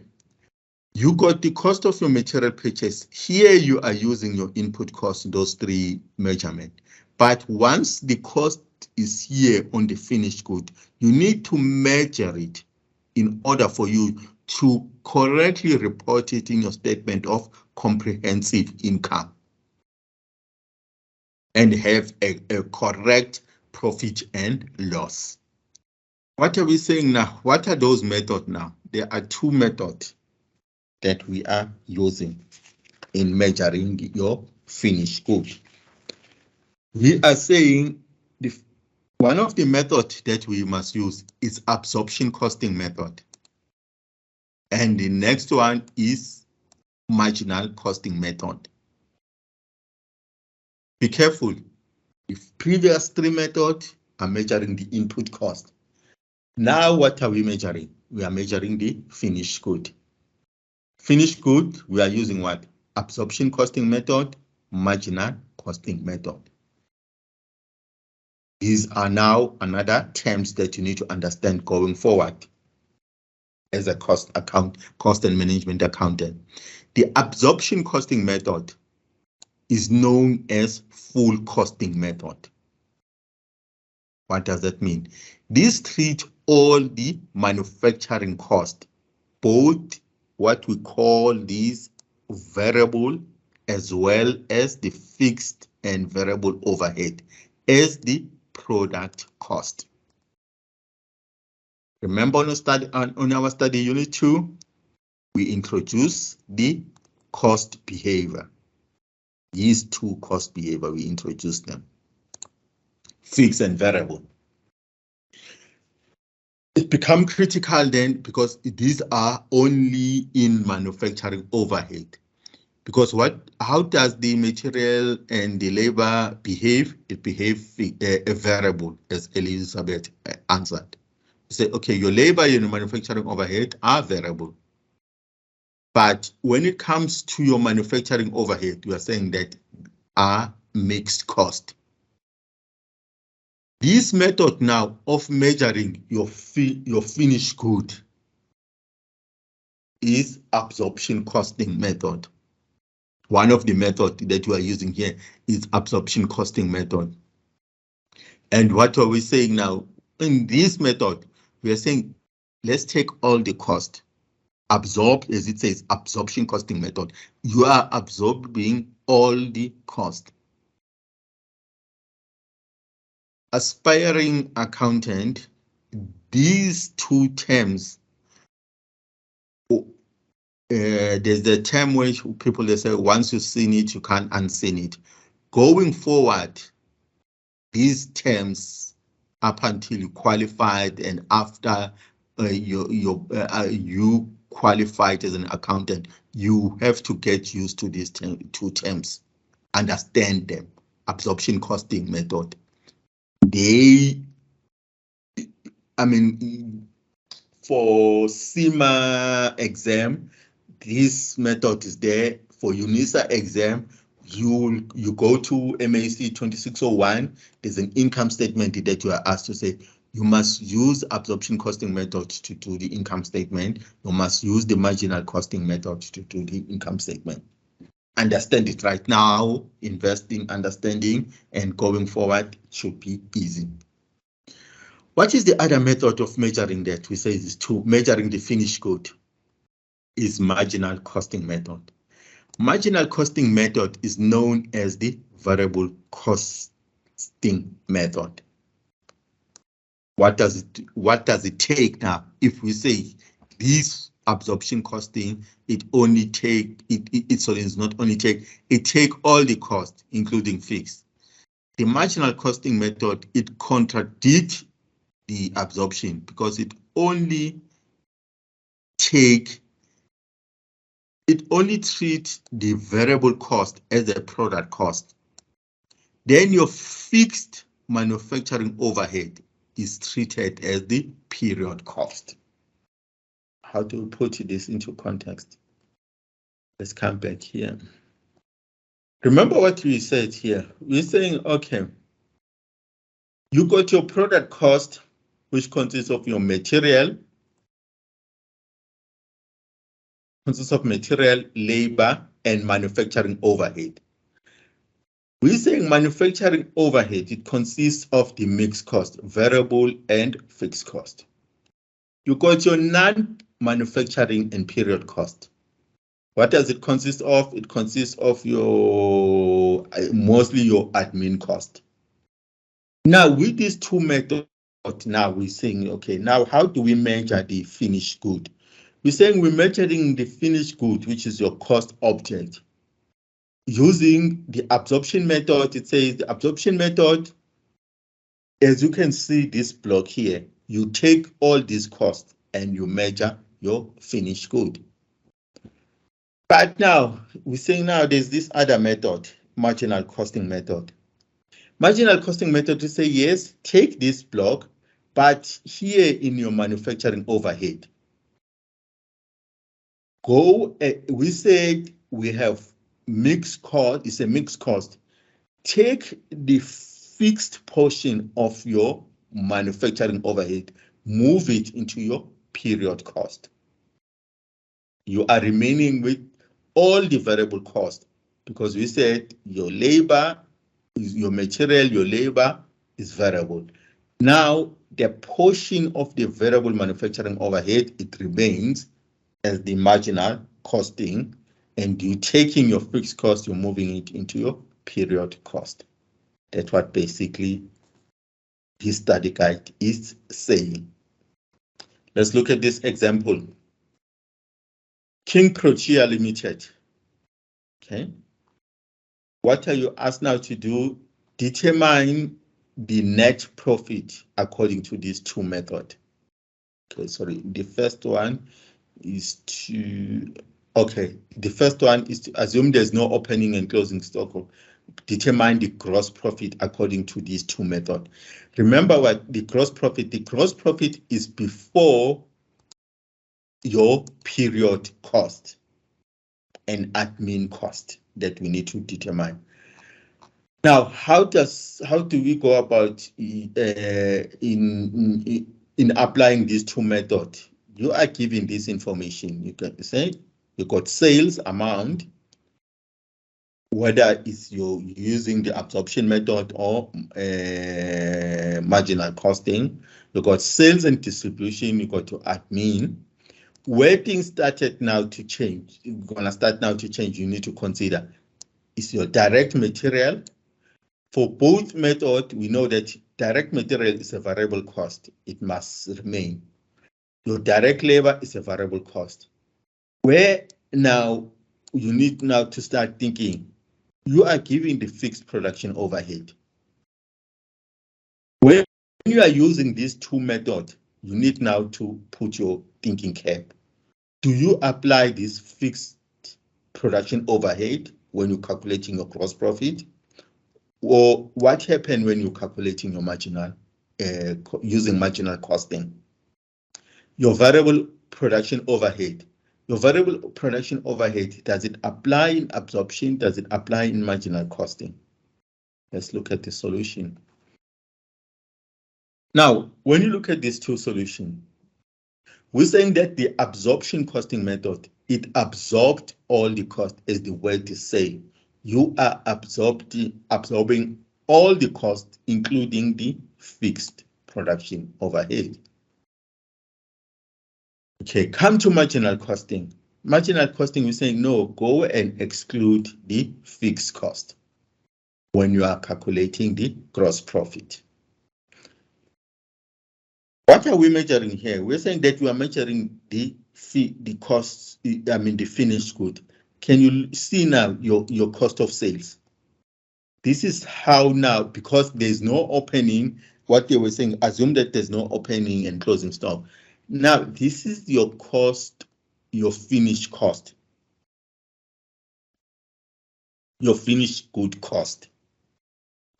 You got the cost of your material purchase. Here you are using your input cost, those three measurements. But once the cost is here on the finished good, you need to measure it in order for you to correctly report it in your statement of comprehensive income and have a correct profit and loss. What are we saying now? What are those methods now? There are two methods that we are using in measuring your finished good. We are saying one of the methods that we must use is absorption costing method. And the next one is marginal costing method. Be careful. The previous three methods are measuring the input cost. Now what are we measuring? We are measuring the finished good. Finished good, we are using what? Absorption costing method, marginal costing method. These are now another terms that you need to understand going forward as a cost and management accountant. The absorption costing method is known as full costing method. What does that mean? This treats all the manufacturing cost, both what we call these variable as well as the fixed and variable overhead as the product cost. Remember on our study unit 2, we introduce the cost behavior. These two cost behavior, we introduce them. Fixed and variable. It becomes critical then because these are only in manufacturing overhead. Because how does the material and the labor behave? It behaves a variable, as Elizabeth answered. You say, okay, your labor and your manufacturing overhead are variable. But when it comes to your manufacturing overhead, we are saying that are mixed cost. This method now of measuring your finished good is absorption costing method. One of the methods that we are using here is absorption costing method. And what are we saying now? In this method, we are saying, let's take all the cost. Absorb, as it says, absorption costing method. You are absorbing all the cost. Aspiring accountant, these two terms, there's the term where people they say once you've seen it, you can't unseen it. Going forward, these terms up until you qualified, and after you qualified as an accountant, you have to get used to these two terms, understand them. Absorption costing method. For CIMA exam, this method is there. For UNISA exam, you go to MAC1501. There's an income statement that you are asked to say, you must use absorption costing method to do the income statement. You must use the marginal costing method to do the income statement. Understand it right now, investing, understanding, and going forward should be easy. What is the other method of measuring that? We say is to measuring the finished good is marginal costing method. Marginal costing method is known as the variable costing method. What does it take now? If we say this absorption costing, it not only take all the costs, including fixed. The marginal costing method, it contradicts the absorption because it only treats the variable cost as a product cost. Then your fixed manufacturing overhead is treated as the period cost. How do we put this into context? Let's come back here. Remember what we said here. We're saying, okay, you got your product cost, which consists of your material, labor, and manufacturing overhead. We're saying manufacturing overhead, it consists of the mixed cost, variable and fixed cost. You got your non-manufacturing and period cost. What does it consist of? It consists of your mostly your admin cost. Now with these two methods, now we're saying, okay, now how do we measure the finished good? We're saying we're measuring the finished good, which is your cost object, using the absorption method. It says the absorption method, as you can see this block here, you take all these costs and you measure your finished good. But now we're saying now there's this other method, marginal costing method. Marginal costing method to say, yes, take this block, but here in your manufacturing overhead, we said we have mixed cost, it's a mixed cost. Take the fixed portion of your manufacturing overhead, move it into your period cost. You are remaining with all the variable cost because we said your labor, your material, your labor is variable. Now, the portion of the variable manufacturing overhead, it remains as the marginal costing, and you taking your fixed cost, you're moving it into your period cost. That's what basically this study guide is saying. Let's look at this example. King Protea Limited. Okay. What are you asked now to do? Determine the net profit according to these two methods. Okay, sorry. The first one is to, okay, the first one is to assume there's no opening and closing stock. Determine the gross profit according to these two methods. Remember what the gross profit is before your period cost and admin cost that we need to determine. Now, how do we go about in applying these two methods? You are given this information. You can say you got sales amount, whether it's you're using the absorption method or marginal costing. You got sales and distribution. You got your admin. Where things started now to change, you're gonna start now to change. You need to consider is your direct material. For both methods, we know that direct material is a variable cost. It must remain. Your direct labor is a variable cost. Where now you need now to start thinking, you are giving the fixed production overhead. When you are using these two methods, you need now to put your thinking cap. Do you apply this fixed production overhead when you're calculating your gross profit? Or what happened when you're calculating your marginal, using marginal costing? Your variable production overhead. Your variable production overhead, does it apply in absorption? Does it apply in marginal costing? Let's look at the solution. Now, when you look at these two solutions, we're saying that the absorption costing method, it absorbed all the cost, as the word is saying. You are absorbing all the cost, including the fixed production overhead. Okay, come to marginal costing. Marginal costing, we're saying, no, go and exclude the fixed cost when you are calculating the gross profit. What are we measuring here? We're saying that we are measuring the costs, the finished good. Can you see now your cost of sales? This is how now, because there's no opening, what they were saying, assume that there's no opening and closing stock. Now, this is your cost, your finished cost, your finished good cost,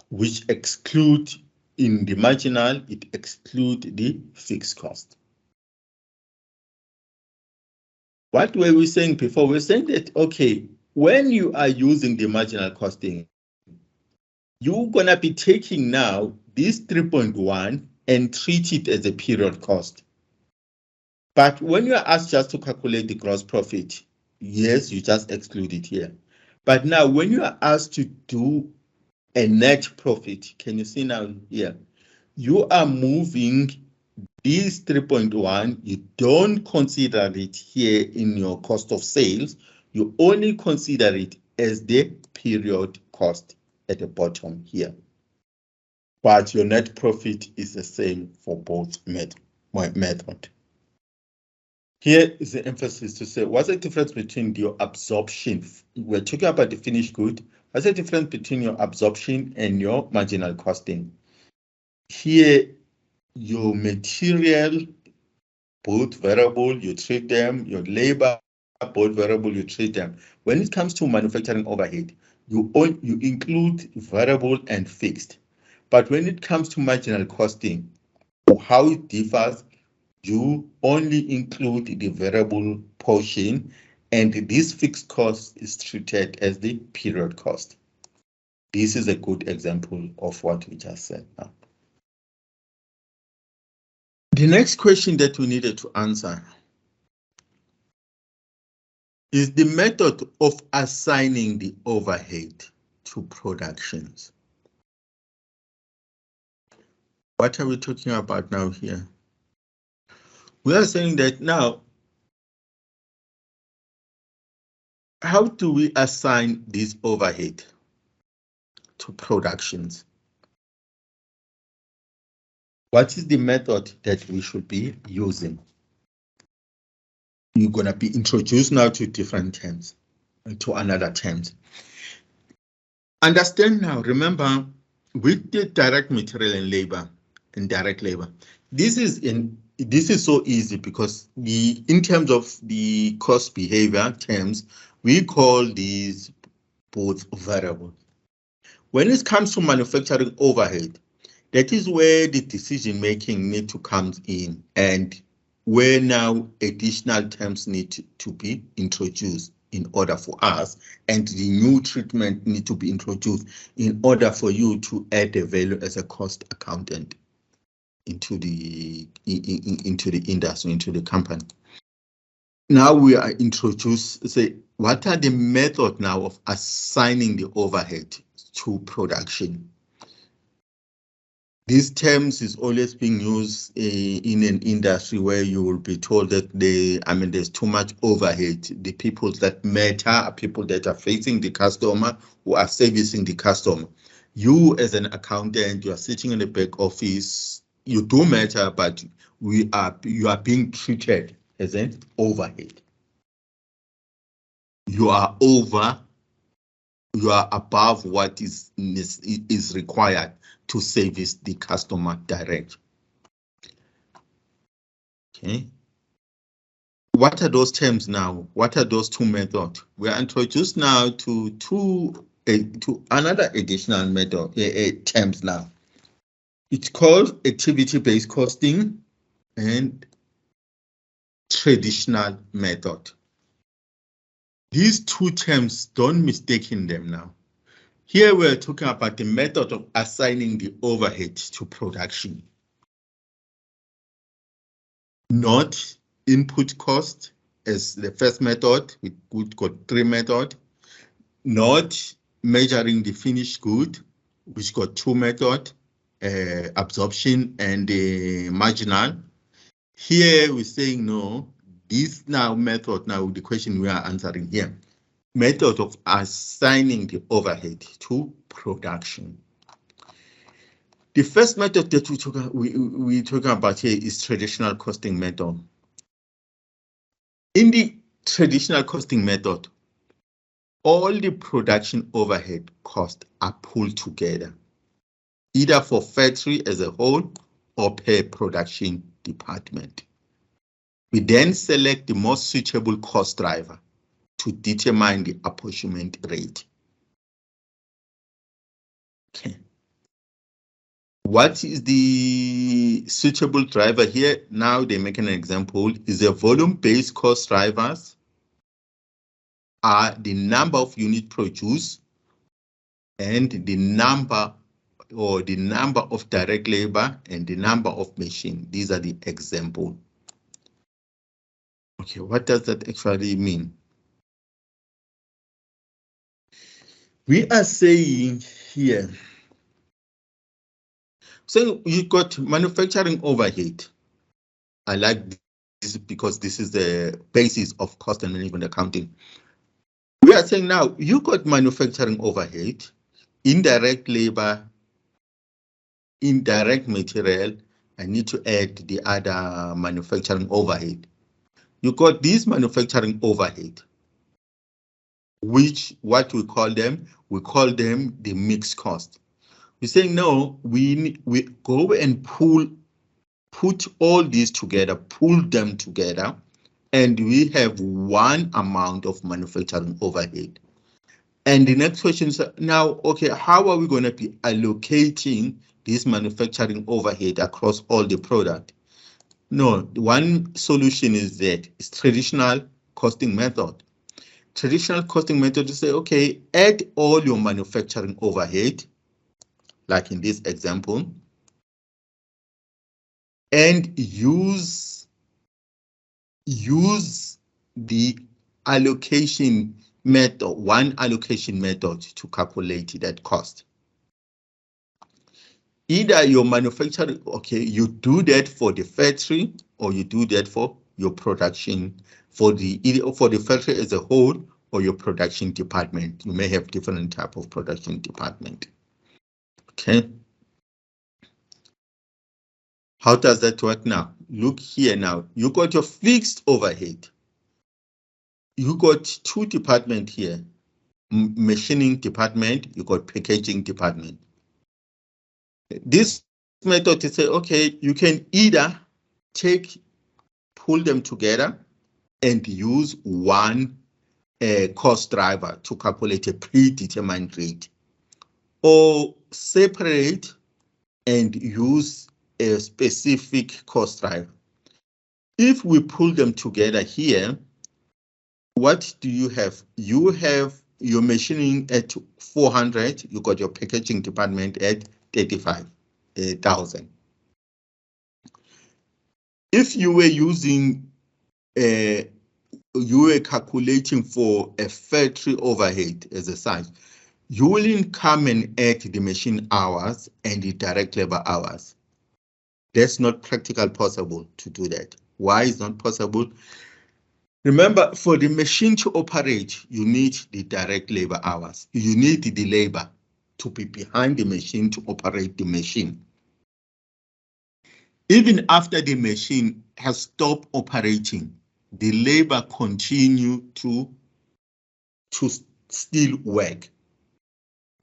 which exclude in the marginal, it exclude the fixed cost. What were we saying before? We're saying that, okay, when you are using the marginal costing, you're gonna be taking now this 3.1 and treat it as a period cost. But when you are asked just to calculate the gross profit, yes, you just exclude it here. But now when you are asked to do a net profit, can you see now here? You are moving this 3.1, you don't consider it here in your cost of sales, you only consider it as the period cost at the bottom here. But your net profit is the same for both method. Here is the emphasis to say, what's the difference between your absorption? We're talking about the finished good. What's the difference between your absorption and your marginal costing? Here, your material, both variable, you treat them, your labor, both variable, you treat them. When it comes to manufacturing overhead, you include variable and fixed. But when it comes to marginal costing, how it differs, you only include the variable portion, and this fixed cost is treated as the period cost. This is a good example of what we just said now. The next question that we needed to answer is the method of assigning the overhead to productions. What are we talking about now here? We are saying that now, how do we assign this overhead to productions? What is the method that we should be using? You're going to be introduced now to different terms, to another terms. Understand now, remember, with the direct material and labor and direct labor, this is so easy because in terms of the cost behavior terms, we call these both variable. When it comes to manufacturing overhead, that is where the decision making need to come in, and where now additional terms need to be introduced in order for us, and the new treatment need to be introduced in order for you to add the value as a cost accountant into the industry, into the company. Now we are introduced, say, what are the method now of assigning the overhead to production? These terms is always being used in an industry where you will be told that there's too much overhead. The people that matter are people that are facing the customer, who are servicing the customer. You as an accountant, you are sitting in the back office, you do matter, but you are being treated as an overhead. You are over you are above what is required to service the customer direct. Okay. What are those terms now? What are those two methods? We are introduced now to another additional method terms now. It's called activity-based costing and traditional method. These two terms, don't mistake in them now. Here we're talking about the method of assigning the overhead to production, not input cost as the first method. We've got three methods, not measuring the finished good, which got two methods, absorption and marginal. Here we're saying no, this now method, now the question we are answering here, method of assigning the overhead to production. The first method that we're talking about here is traditional costing method. In the traditional costing method, all the production overhead costs are pulled together, either for factory as a whole or per production department. We then select the most suitable cost driver to determine the apportionment rate. Okay. What is the suitable driver here? Now they make an example, is a volume-based cost drivers are the number of units produced and the number of direct labor and the number of machine. These are the example. Okay, what does that actually mean? We are saying here, so you got manufacturing overhead. I like this because this is the basis of cost and management accounting. We are saying now you got manufacturing overhead, indirect labor, indirect material. I need to add the other manufacturing overhead. You got this manufacturing overhead, which what we call them the mixed cost. We're saying no, we go and put all these together, pull them together, and we have one amount of manufacturing overhead. And the next question is now, okay, how are we going to be allocating this manufacturing overhead across all the product? No, one solution is that it's traditional costing method. Traditional costing method to say, okay, add all your manufacturing overhead, like in this example, and use the allocation method, one allocation method to calculate that cost. Either your manufacturing, okay, you do that for the factory or you do that for your production, for the factory as a whole or your production department. You may have different type of production department. Okay. How does that work now? Look here now. You got your fixed overhead. You got two departments here. Machining department, you got packaging department. This method to say, okay, you can either pull them together and use one cost driver to calculate a predetermined rate, or separate and use a specific cost driver. If we pull them together here, what do you have? You have your machining at 400, you got your packaging department at 35,000. If you were using, you were calculating for a factory overhead as a size, you will come and add the machine hours and the direct labor hours. That's not practical possible to do that. Why is not possible? Remember, for the machine to operate, you need the direct labor hours. You need the labor to be behind the machine to operate the machine. Even after the machine has stopped operating, the labor continue to still work.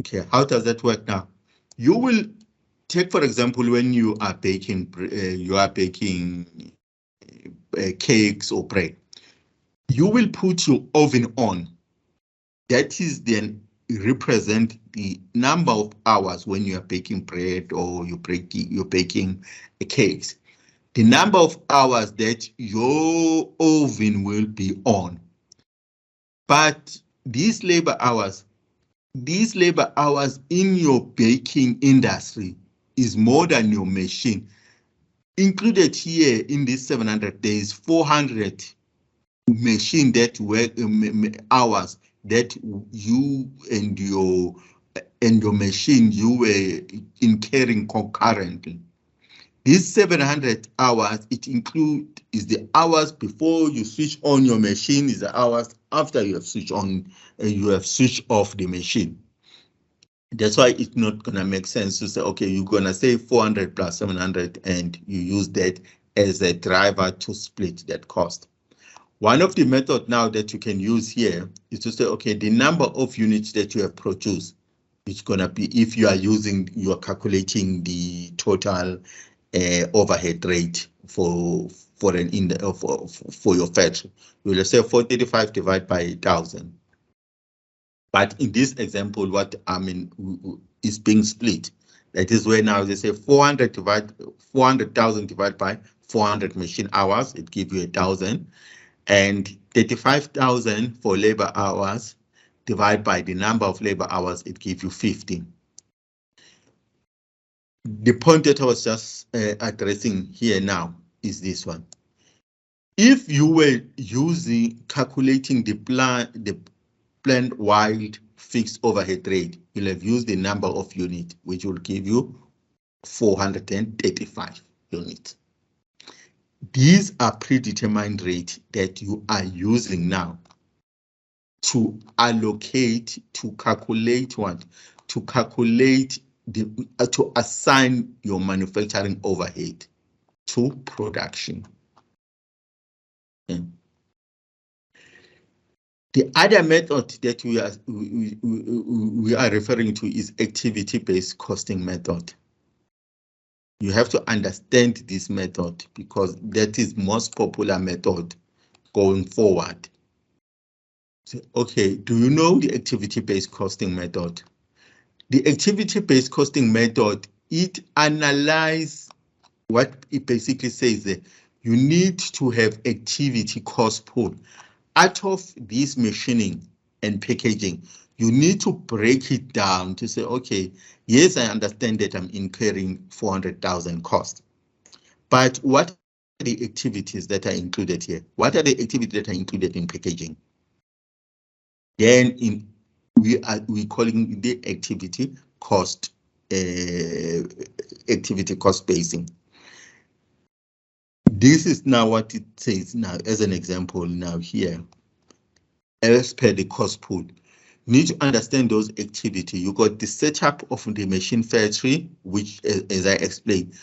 Okay, how does that work now? You will take, for example, when you are baking cakes or bread, you will put your oven on. That is then represent the number of hours when you are baking bread or you're baking cakes. The number of hours that your oven will be on. But these labor hours in your baking industry is more than your machine. Included here in these 700 days, 400 machine that work hours that you and your machine you were incurring concurrently. These 700 hours, it is the hours before you switch on your machine, is the hours after you have switched on, you have switched off the machine. That's why it's not gonna make sense to say, okay, you're gonna say 400 plus 700 and you use that as a driver to split that cost. One of the methods now that you can use here is to say, okay, the number of units that you have produced, it's gonna be, if you are calculating the total overhead rate for your factory. We'll say 435 divided by 1,000. But in this example, what I mean is being split. That is where now they say 400,000 divided by 400 machine hours, it gives you 1,000, and 35,000 for labor hours divided by the number of labor hours, it gives you 15. The point that I was just addressing here now is this one. If you were calculating the plant-wide fixed overhead rate, you'll have used the number of units, which will give you 435 units. These are predetermined rates that you are using now to allocate, to calculate what? To calculate to assign your manufacturing overhead to production. Okay. The other method that we are referring to is activity-based costing method. You have to understand this method because that is most popular method going forward. So, okay, do you know the activity-based costing method? The activity-based costing method, it analyzes what it basically says that you need to have activity cost pool. Out of this machining and packaging, you need to break it down to say, okay, yes, I understand that I'm incurring 400,000 cost, but what are the activities that are included here? What are the activities that are included in packaging? Then we calling the activity cost basing. This is now what it says now as an example now here. As per the cost pool, you need to understand those activities. You got the setup of the machine factory, which, as I explained,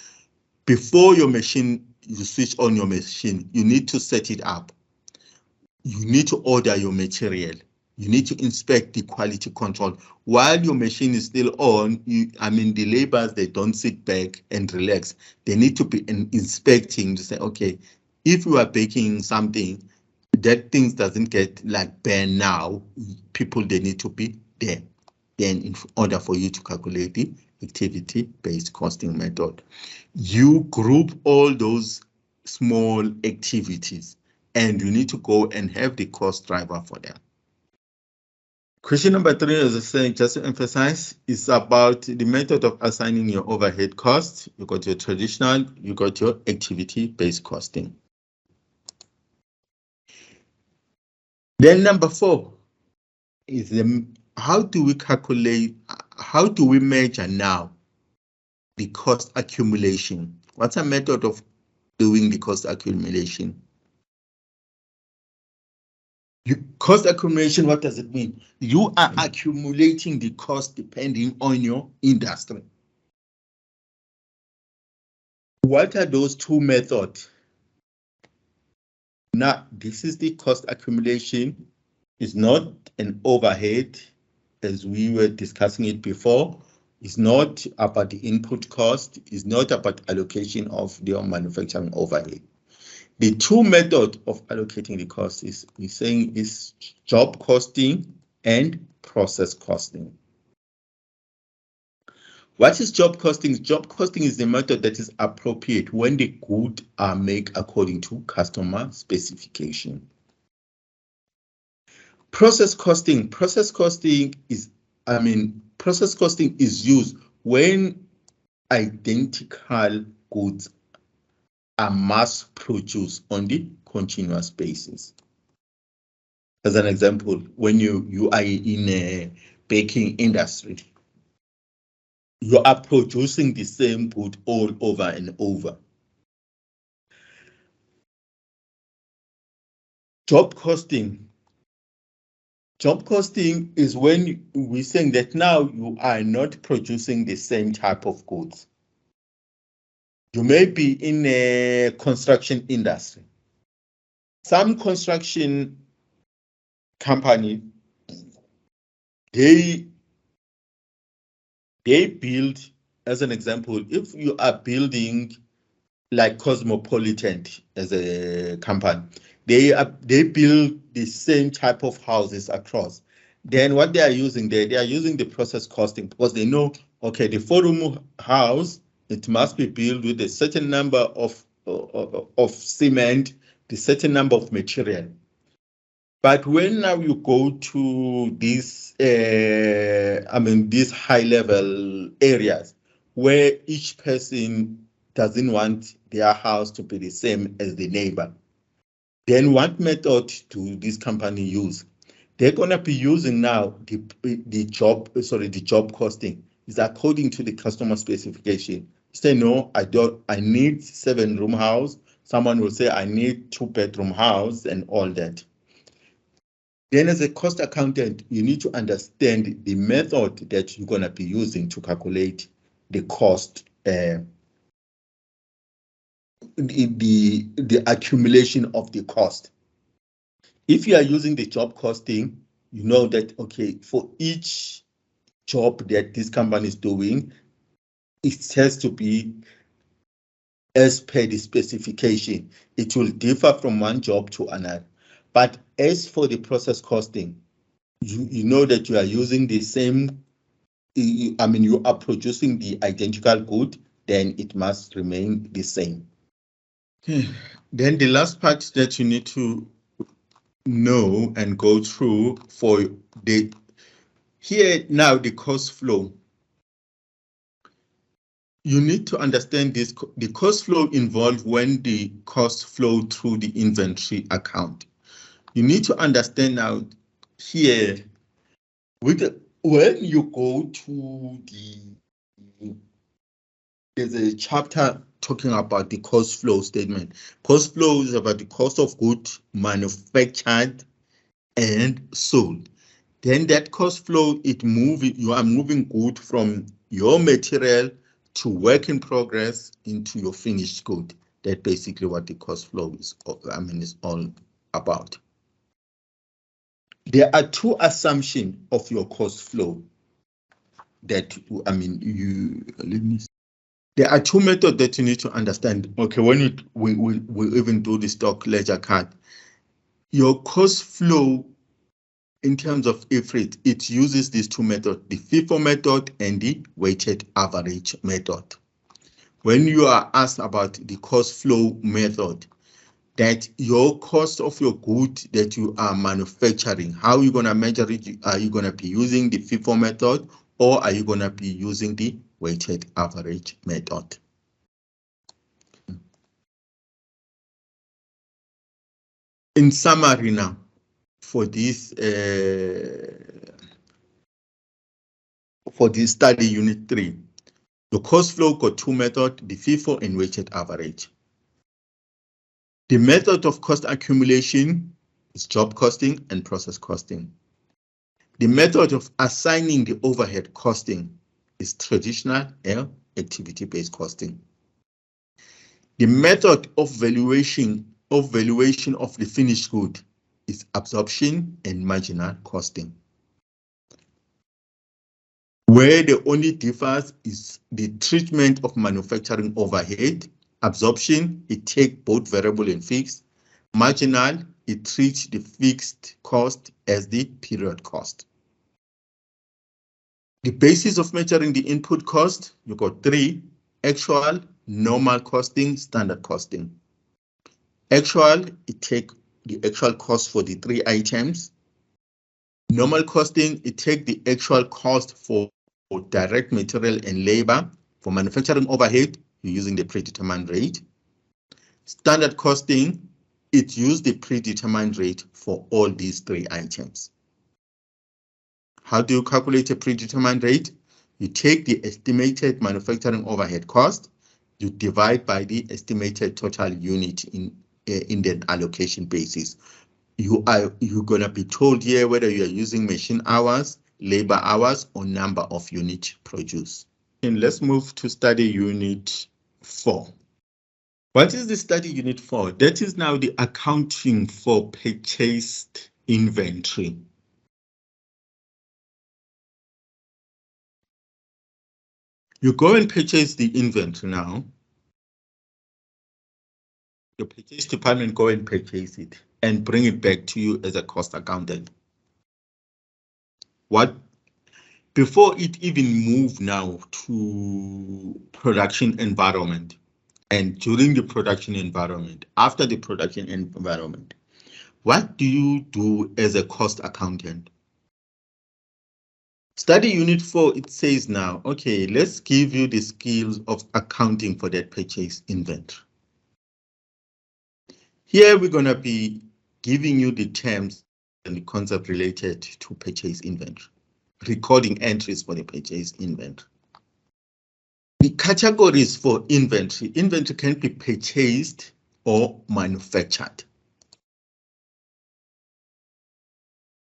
before your machine, you switch on your machine, you need to set it up. You need to order your material. You need to inspect the quality control. While your machine is still on, the laborers, they don't sit back and relax. They need to be inspecting to say, okay, if you are baking something, that things doesn't get like banned now, people, they need to be there. Then in order for you to calculate the activity-based costing method, you group all those small activities and you need to go and have the cost driver for them. Question number 3, as I said, just to emphasize, is about the method of assigning your overhead costs. You got your traditional, you got your activity-based costing. Then number 4 is how do we measure now the cost accumulation? What's a method of doing the cost accumulation? Cost accumulation, what does it mean? You are accumulating the cost depending on your industry. What are those 2 methods? Now, this is the cost accumulation. It's not an overhead as we were discussing it before, is not about the input cost, is not about allocation of the manufacturing overhead. The two methods of allocating the cost is we're saying is job costing and process costing. What is job costing? Job costing is the method that is appropriate when the goods are made according to customer specification. Process costing is used when identical goods are mass produced on the continuous basis. As an example, when you are in a baking industry, you are producing the same good all over and over. Job costing is when we're saying that now you are not producing the same type of goods. You may be in a construction industry. Some construction company, they build, as an example, if you are building like Cosmopolitan as a company, they build the same type of houses across. Then what they are using there, they are using the process costing because they know, okay, the 4-room house, it must be built with a certain number of cement, the certain number of material. But when now you go to these, these high-level areas where each person doesn't want their house to be the same as the neighbor, then what method do this company use? They're gonna be using now the job costing is according to the customer specification. Say no, I need 7-room house. Someone will say I need 2-bedroom house and all that. Then as a cost accountant, you need to understand the method that you're gonna be using to calculate the cost, the accumulation of the cost. If you are using the job costing, you know that, okay, for each job that this company is doing, it has to be as per the specification. It will differ from one job to another. But as for the process costing, you know that you are using the same, you are producing the identical good, then it must remain the same. Okay. Then the last part that you need to know and go through for here now the cost flow. You need to understand this. The cost flow involves when the cost flow through the inventory account. You need to understand now here when you go to there's a chapter talking about the cost flow statement. Cost flow is about the cost of goods manufactured and sold. Then that cost flow, you are moving good from your material to work in progress into your finished good. That's basically what the cost flow is all about. There are two assumptions of your cost flow that, there are two methods that you need to understand. Okay, when we even do the stock ledger card, your cost flow in terms of IFRIT, it uses these two methods, the FIFO method and the weighted average method. When you are asked about the cost flow method, that your cost of your good that you are manufacturing, how are you going to measure it? Are you going to be using the FIFO method or are you going to be using the weighted average method? In summary now, for this study unit 3, the cost flow got two methods, the FIFO and weighted average. The method of cost accumulation is job costing and process costing. The method of assigning the overhead costing is traditional activity-based costing. The method of valuation of the finished good is absorption and marginal costing. where the only difference is the treatment of manufacturing overhead. Absorption, it takes both variable and fixed. Marginal, it treats the fixed cost as the period cost. The basis of measuring the input cost, you got three: actual, normal costing, standard costing. Actual, it takes the actual cost for the three items. Normal costing, it takes the actual cost for direct material and labor. For manufacturing overhead, you're using the predetermined rate. Standard costing, it uses the predetermined rate for all these three items. How do you calculate a predetermined rate? You take the estimated manufacturing overhead cost, you divide by the estimated total unit in the allocation basis. You're gonna be told here whether you are using machine hours, labor hours, or number of units produced. And let's move to study unit 4. What is the study unit for? That is now the accounting for purchased inventory. You go and purchase the inventory now. Your purchase department go and purchase it and bring it back to you as a cost accountant. Before it even move now to production environment, and during the production environment, after the production environment, what do you do as a cost accountant? Study unit 4, it says now, okay, let's give you the skills of accounting for that purchase inventory. Here we're going to be giving you the terms and the concept related to purchase inventory, recording entries for the purchase inventory. The categories for inventory can be purchased or manufactured.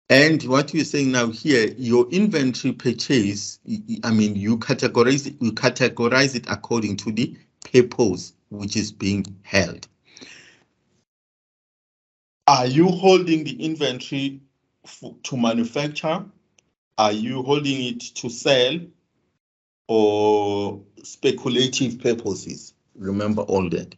And what we're saying now here, your inventory purchase, I mean, you categorize it according to the purpose which is being held. Are you holding the inventory to manufacture? Are you holding it to sell or speculative purposes? Remember all that.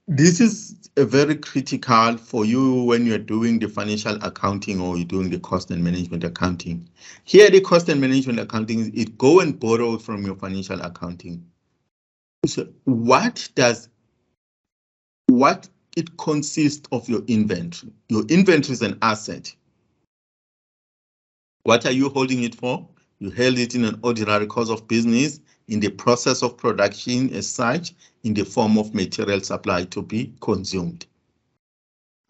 This is a very critical for you when you're doing the financial accounting or you're doing the cost and management accounting. Here, the cost and management accounting, it go and borrow from your financial accounting. So what it consists of your inventory? Your inventory is an asset. What are you holding it for? You held it in an ordinary course of business, in the process of production as such, in the form of material supply to be consumed.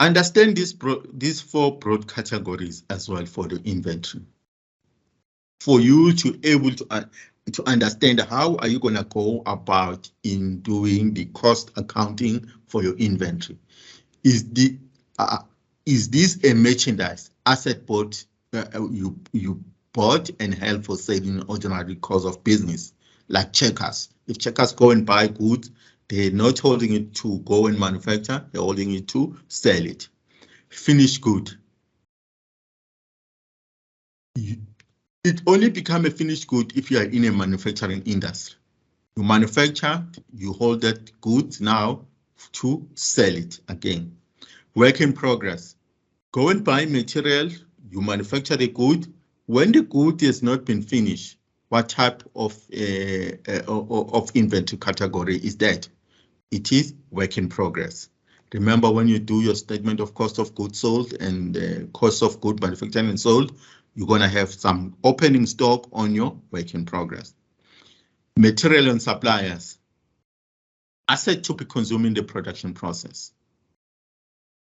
Understand these 4 broad categories as well for the inventory. For you to able to understand how are you going to go about in doing the cost accounting for your inventory. Is this a merchandise asset bought you bought and held for sale in an ordinary course of business, like Checkers? If Checkers go and buy goods, they're not holding it to go and manufacture, they're holding it to sell it. Finished good. It only become a finished good if you are in a manufacturing industry. You manufacture, you hold that goods now to sell it again. Work in progress. Go and buy material, you manufacture the good. When the good has not been finished, what type of inventory category is that? It is work in progress. Remember, when you do your statement of cost of goods sold and cost of good manufactured and sold, you're going to have some opening stock on your work in progress. Material and suppliers. Asset to be consumed in the production process.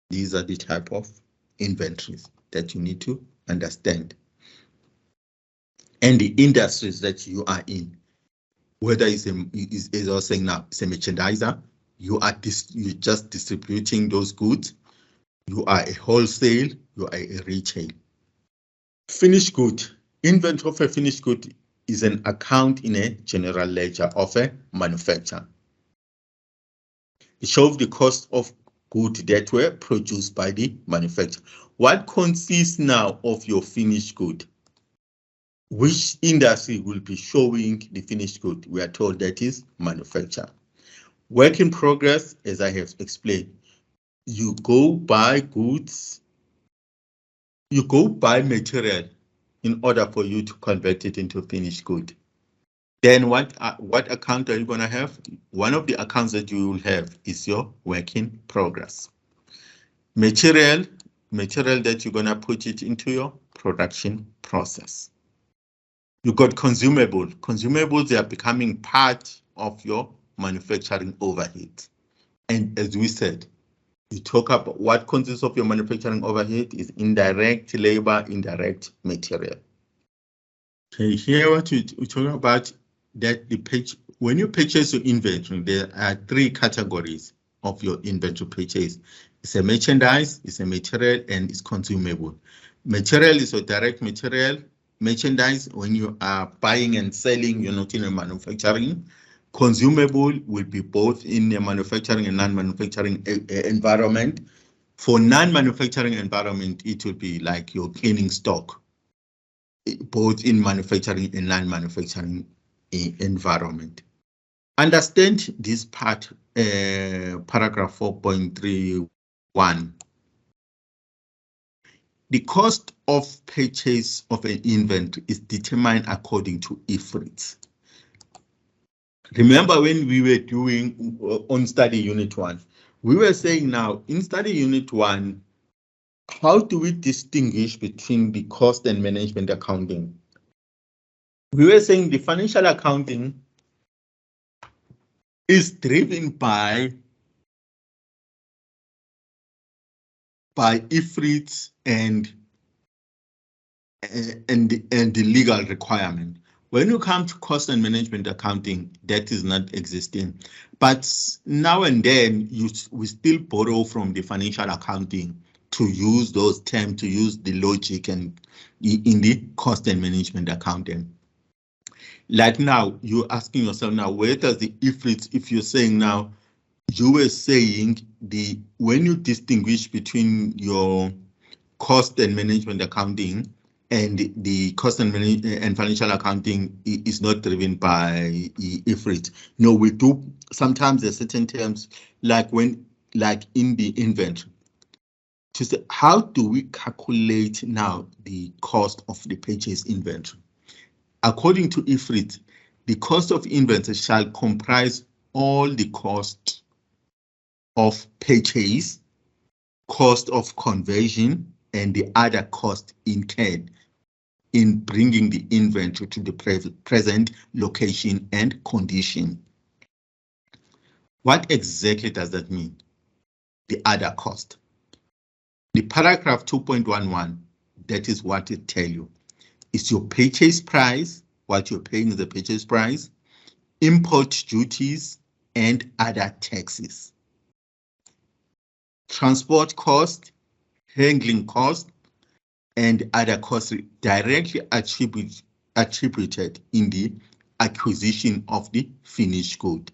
These are the type of inventories that you need to understand. And the industries that you are in. Whether it's as I was saying now, it's a merchandiser, you're just distributing those goods, you are a wholesale, you are a retail. Finished good. Inventory of a finished good is an account in a general ledger of a manufacturer. It shows the cost of goods that were produced by the manufacturer. What consists now of your finished good? Which industry will be showing the finished good? We are told that is manufacture. Work in progress, as I have explained, you go buy goods, you go buy material in order for you to convert it into finished good. Then what account are you going to have? One of the accounts that you will have is your work in progress. Material that you're going to put it into your production process. You got consumable. Consumables, they are becoming part of your manufacturing overhead. And as we said, you talk about what consists of your manufacturing overhead is indirect labor, indirect material. Okay, here what we talk about that the page, when you purchase your inventory, there are three categories of your inventory purchase. It's a merchandise, it's a material, and it's consumable. Material is your direct material. Merchandise, when you are buying and selling, you're not in a manufacturing. Consumable will be both in a manufacturing and non-manufacturing environment. For non-manufacturing environment, it will be like your cleaning stock, both in manufacturing and non-manufacturing environment. Understand this part, paragraph 4.31. The cost of purchase of an inventory is determined according to IFRIT. Remember when we were doing on study unit 1, we were saying now in study unit 1, how do we distinguish between the cost and management accounting? We were saying the financial accounting is driven by IFRIT and the legal requirement. When you come to cost and management accounting, that is not existing. But now and then, we still borrow from the financial accounting to use those terms, to use the logic and in the cost and management accounting. Like now, you're asking yourself now, where does the IFRIT, if you're saying now, you were saying when you distinguish between your cost and management accounting and the cost and financial accounting is not driven by IFRIT. No, we do sometimes there are certain terms like in the inventory. To say, how do we calculate now the cost of the purchase inventory? According to IFRIT, the cost of inventory shall comprise all the costs of purchase, cost of conversion, and the other cost incurred in bringing the inventory to the present location and condition. What exactly does that mean? The other cost. The paragraph 2.11, that is what it tells you. It's your purchase price, what you're paying is the purchase price, import duties, and other taxes. Transport cost, handling cost, and other costs directly attributed in the acquisition of the finished good,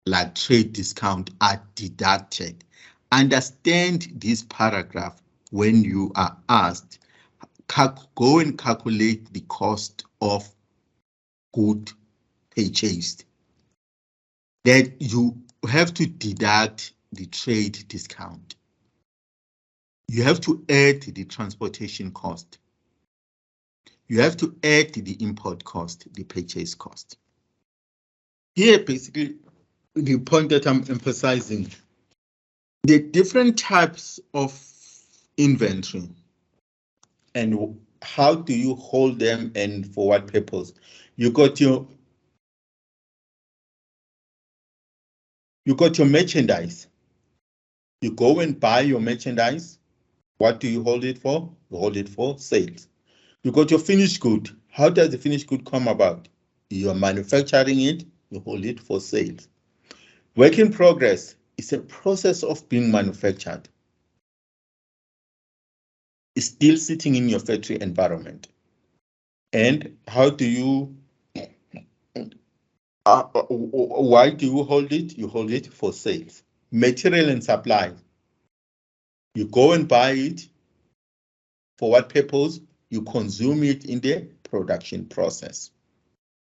like trade discount, are deducted. Understand this paragraph when you are asked, go and calculate the cost of good purchased. That you have to deduct the trade discount. You have to add the transportation cost. You have to add the import cost, the purchase cost. Here, basically, the point that I'm emphasizing, the different types of inventory and how do you hold them and for what purpose? You got your merchandise. You go and buy your merchandise. What do you hold it for? You hold it for sales. You got your finished good. How does the finished good come about? You're manufacturing it, you hold it for sales. Work in progress is a process of being manufactured. It's still sitting in your factory environment. And how do you, why do you hold it? You hold it for sales. Material and supply. You go and buy it, For what purpose? You consume it in the production process.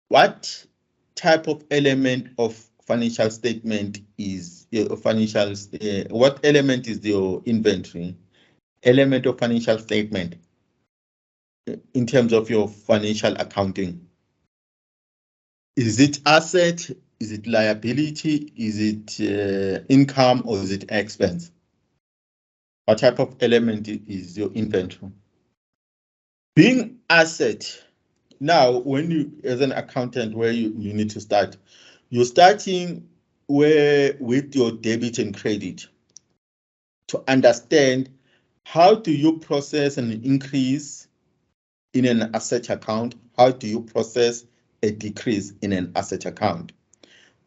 What type of element of financial statement is what element is your inventory? Element of financial statement in terms of your financial accounting. Is it asset? Is it liability? Is it income, or is it expense? What type of element is your inventory? Being asset. Now, when you, as an accountant, where you need to start, you're starting with your debit and credit to understand how do you process an increase in an asset account? How do you process a decrease in an asset account?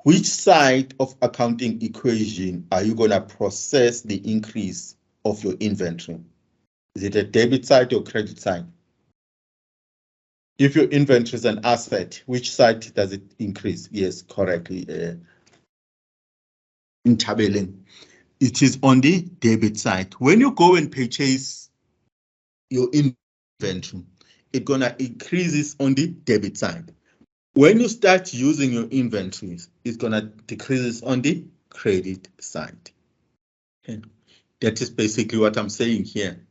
Which side of accounting equation are you going to process the increase of your inventory? Is it a debit side or credit side? If your inventory is an asset, which side does it increase? Yes, correctly. In tabelling, it is on the debit side. When you go and purchase your inventory, it's gonna increase on the debit side. When you start using your inventories, it's gonna decrease on the credit side. Okay. That is basically what I'm saying here.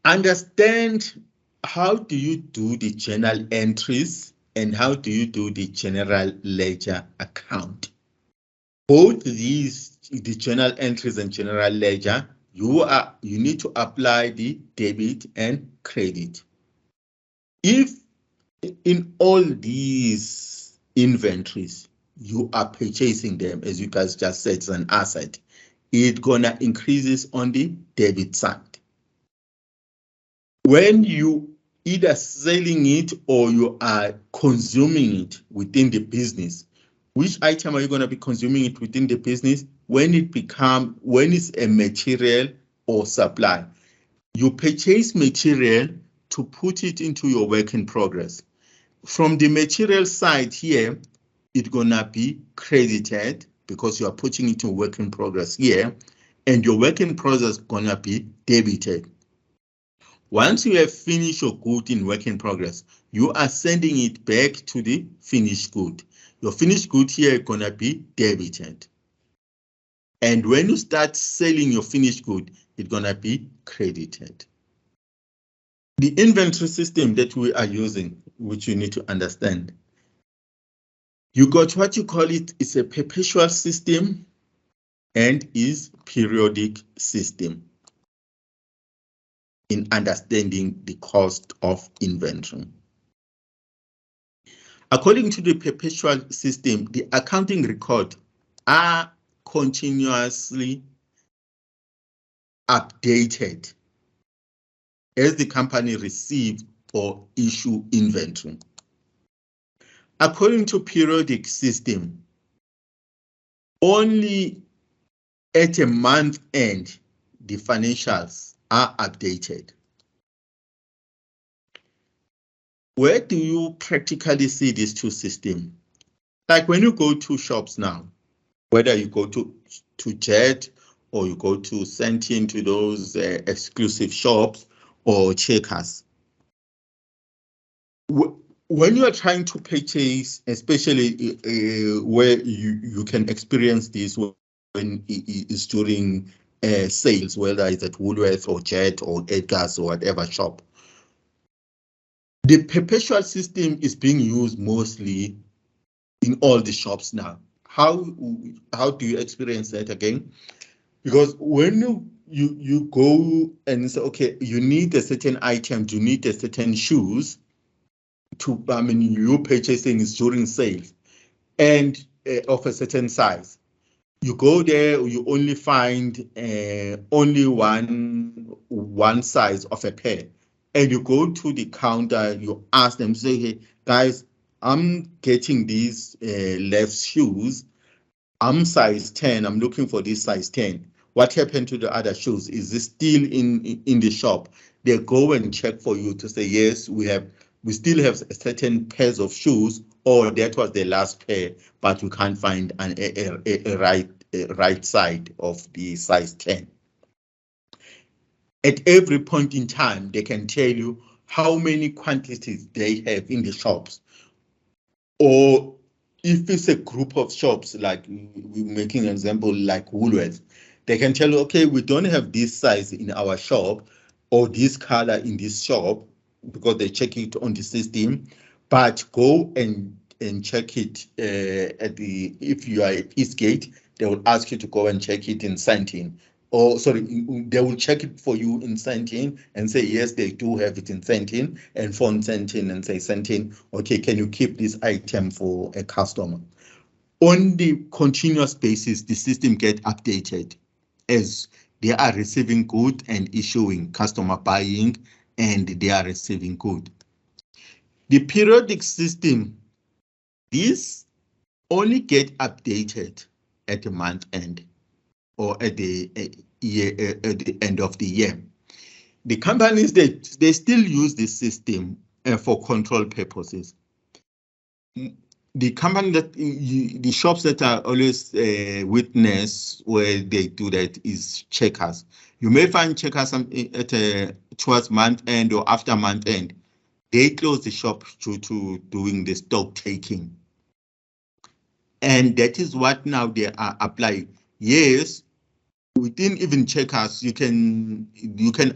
Understand how do you do the journal entries and how do you do the general ledger account. Both these, the journal entries and general ledger, you need to apply the debit and credit. If in all these inventories you are purchasing them, as you guys just said, it's an asset, it's gonna increases on the debit side. When you either selling it or you are consuming it within the business, which item are you going to be consuming it within the business? When it's a material or supply, you purchase material to put it into your work in progress. From the material side here, it's going to be credited because you are putting it to work in progress here, and your work in progress is going to be debited. Once you have finished your good in work in progress, you are sending it back to the finished good. Your finished good here is going to be debited. And when you start selling your finished good, it's going to be credited. The inventory system that we are using, which you need to understand, you got what you call it, it's a perpetual system and is periodic system in understanding the cost of inventory. According to the perpetual system, the accounting records are continuously updated as the company receives or issue inventory. According to periodic system, only at a month end, the financials are updated. Where do you practically see these two systems? Like when you go to shops now, whether you go to Jet or you go to Sentient, to those exclusive shops or Checkers. When you are trying to purchase, especially where you can experience this when it's during sales, whether it's at Woolworths or Jet or Edgar's or whatever shop, the perpetual system is being used mostly in all the shops now. How do you experience that again? Because when you go and say, okay, you need a certain item, you need a certain shoes to, you're purchasing is during sales and of a certain size. You go there, you only find only one size of a pair. And you go to the counter, you ask them, say, hey, guys, I'm getting these left shoes. I'm size 10, I'm looking for this size 10. What happened to the other shoes? Is this still in the shop? They go and check for you to say, yes, we still have certain pairs of shoes, or that was the last pair, but we can't find a right side of the size 10. At every point in time, they can tell you how many quantities they have in the shops. Or if it's a group of shops, like we're making an example like Woolworths, they can tell you, okay, we don't have this size in our shop or this color in this shop because they check it on the system, but go and check it if you are at Eastgate, they will ask you to go and check it in Sandton. Or sorry, they will check it for you in Sandton and say, yes, they do have it in Sandton, and phone Sandton and say, Sandton, okay, can you keep this item for a customer? On the continuous basis, the system gets updated as they are receiving good and issuing customer buying, and they are receiving good. The periodic system, these only get updated at the month end or at the end of the year. The companies they still use this system for control purposes. The company that the shops that are always witness where they do that is Checkers. You may find Checkers towards month end or after month end. They close the shop due to doing the stock taking. And that is what now they are applying. Yes, within even Checkers, you can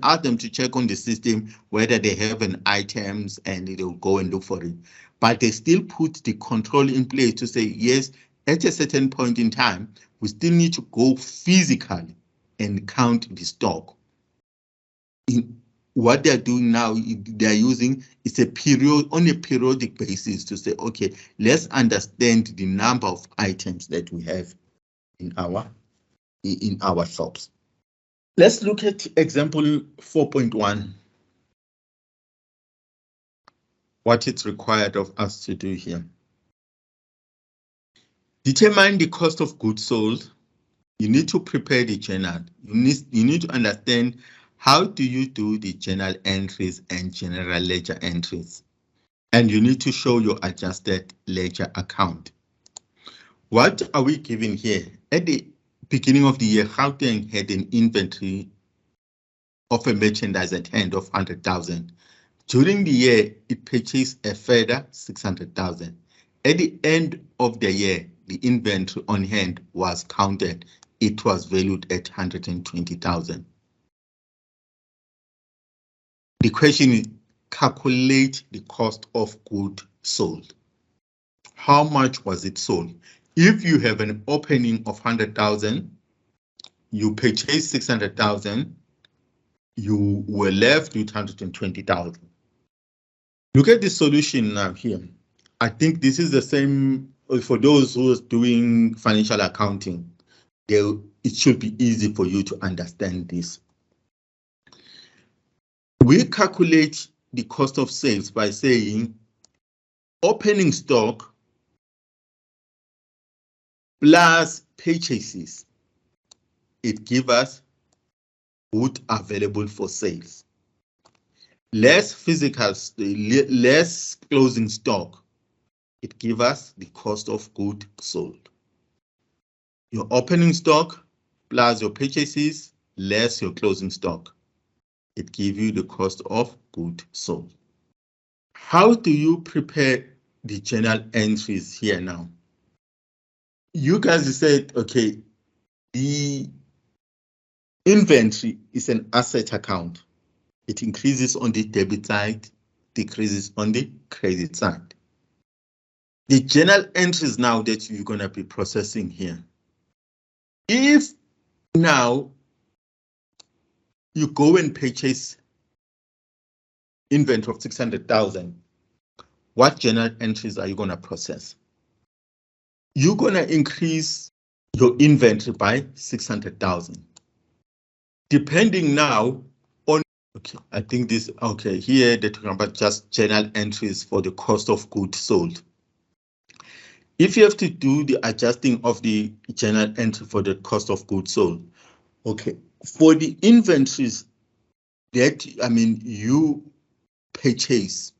ask them to check on the system whether they have an items and they'll go and look for it. But they still put the control in place to say, yes, at a certain point in time, we still need to go physically and count the stock. What they're doing now, they're using is on a periodic basis to say, okay, let's understand the number of items that we have in our shops. Let's look at example 4.1. What it's required of us to do here. Determine the cost of goods sold. You need to prepare the journal. You need to understand how do you do the journal entries and general ledger entries. And you need to show your adjusted ledger account. What are we given here? At the beginning of the year, Gauteng had an inventory of a merchandise at hand of 100,000. During the year, it purchased a further 600,000. At the end of the year, the inventory on hand was counted. It was valued at 120,000. The question is, calculate the cost of goods sold. How much was it sold? If you have an opening of 100,000, you purchased 600,000, you were left with 120,000. Look at the solution now here. I think this is the same for those who are doing financial accounting. It should be easy for you to understand this. We calculate the cost of sales by saying opening stock plus purchases. It gives us goods available for sales. Less closing stock. It gives us the cost of goods sold. Your opening stock plus your purchases less your closing stock. It gives you the cost of goods sold. How do you prepare the journal entries here now? You guys said, okay, the inventory is an asset account. It increases on the debit side, decreases on the credit side. The journal entries now that you're going to be processing here. If now you go and purchase inventory of 600,000, what journal entries are you going to process? You're going to increase your inventory by 600,000. Depending now on, okay, I think this, okay, here they're talking about just journal entries for the cost of goods sold. If you have to do the adjusting of the journal entry for the cost of goods sold, okay, for the inventories that, you purchase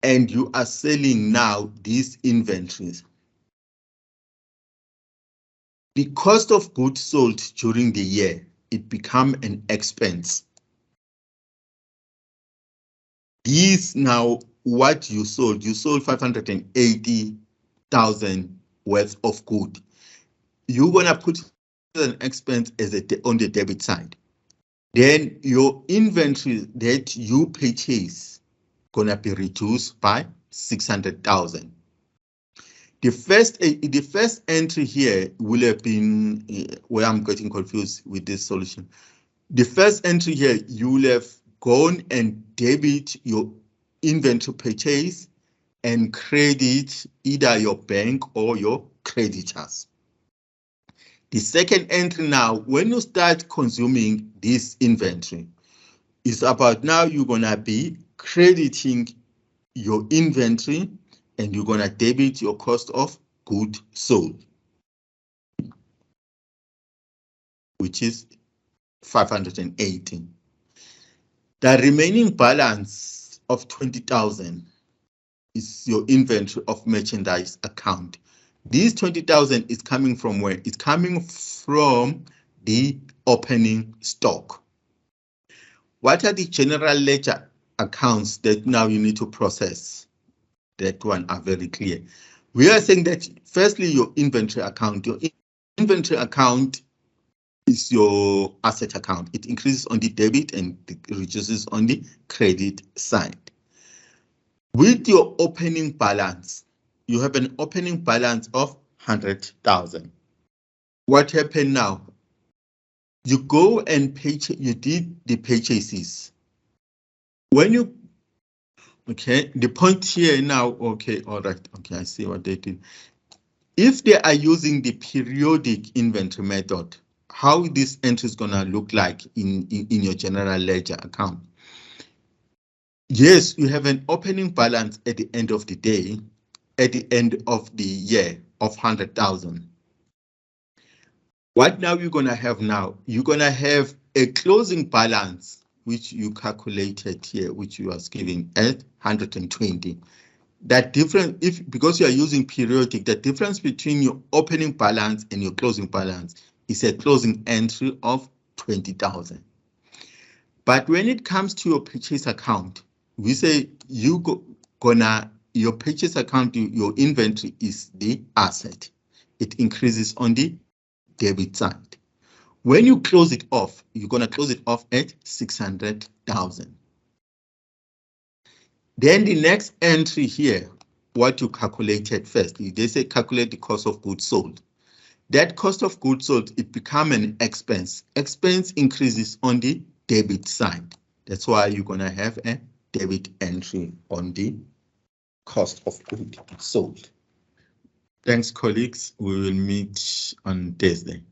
and you are selling now these inventories, the cost of goods sold during the year it become an expense. This now what you sold 580,000 worth of good. You're gonna put an expense as on the debit side. Then your inventory that you purchase gonna be reduced by 600,000. The first entry here will have been where I'm getting confused with this solution. The first entry here, you will have gone and debit your inventory purchase and credit either your bank or your creditors. The second entry now, when you start consuming this inventory, is about now you're gonna be crediting your inventory and you're gonna debit your cost of goods sold, which is 518. The remaining balance of 20,000 is your inventory of merchandise account. This 20,000 is coming from where? It's coming from the opening stock. What are the general ledger accounts that now you need to process? That one are very clear. We are saying that firstly, your inventory account. Your inventory account is your asset account. It increases on the debit and it reduces on the credit side. With your opening balance, you have an opening balance of 100,000. What happened now? You go and you did the purchases. When you, okay, the point here now, okay, all right, okay, I see what they did. If they are using the periodic inventory method, how this entry is gonna look like in your general ledger account? Yes, you have an opening balance at the end of the day, at the end of the year of 100,000. What now you're gonna have now? You're gonna have a closing balance, which you calculated here, which you are giving at 120. That difference, because you are using periodic, the difference between your opening balance and your closing balance is a closing entry of 20,000. But when it comes to your purchase account, we say your purchase account, your inventory is the asset. It increases on the debit side. When you close it off, you're gonna close it off at 600,000. Then the next entry here, what you calculated first, they say calculate the cost of goods sold. That cost of goods sold, it become an expense. Expense increases on the debit side. That's why you're gonna have a debit entry on the cost of goods sold. Thanks, colleagues. We will meet on Thursday.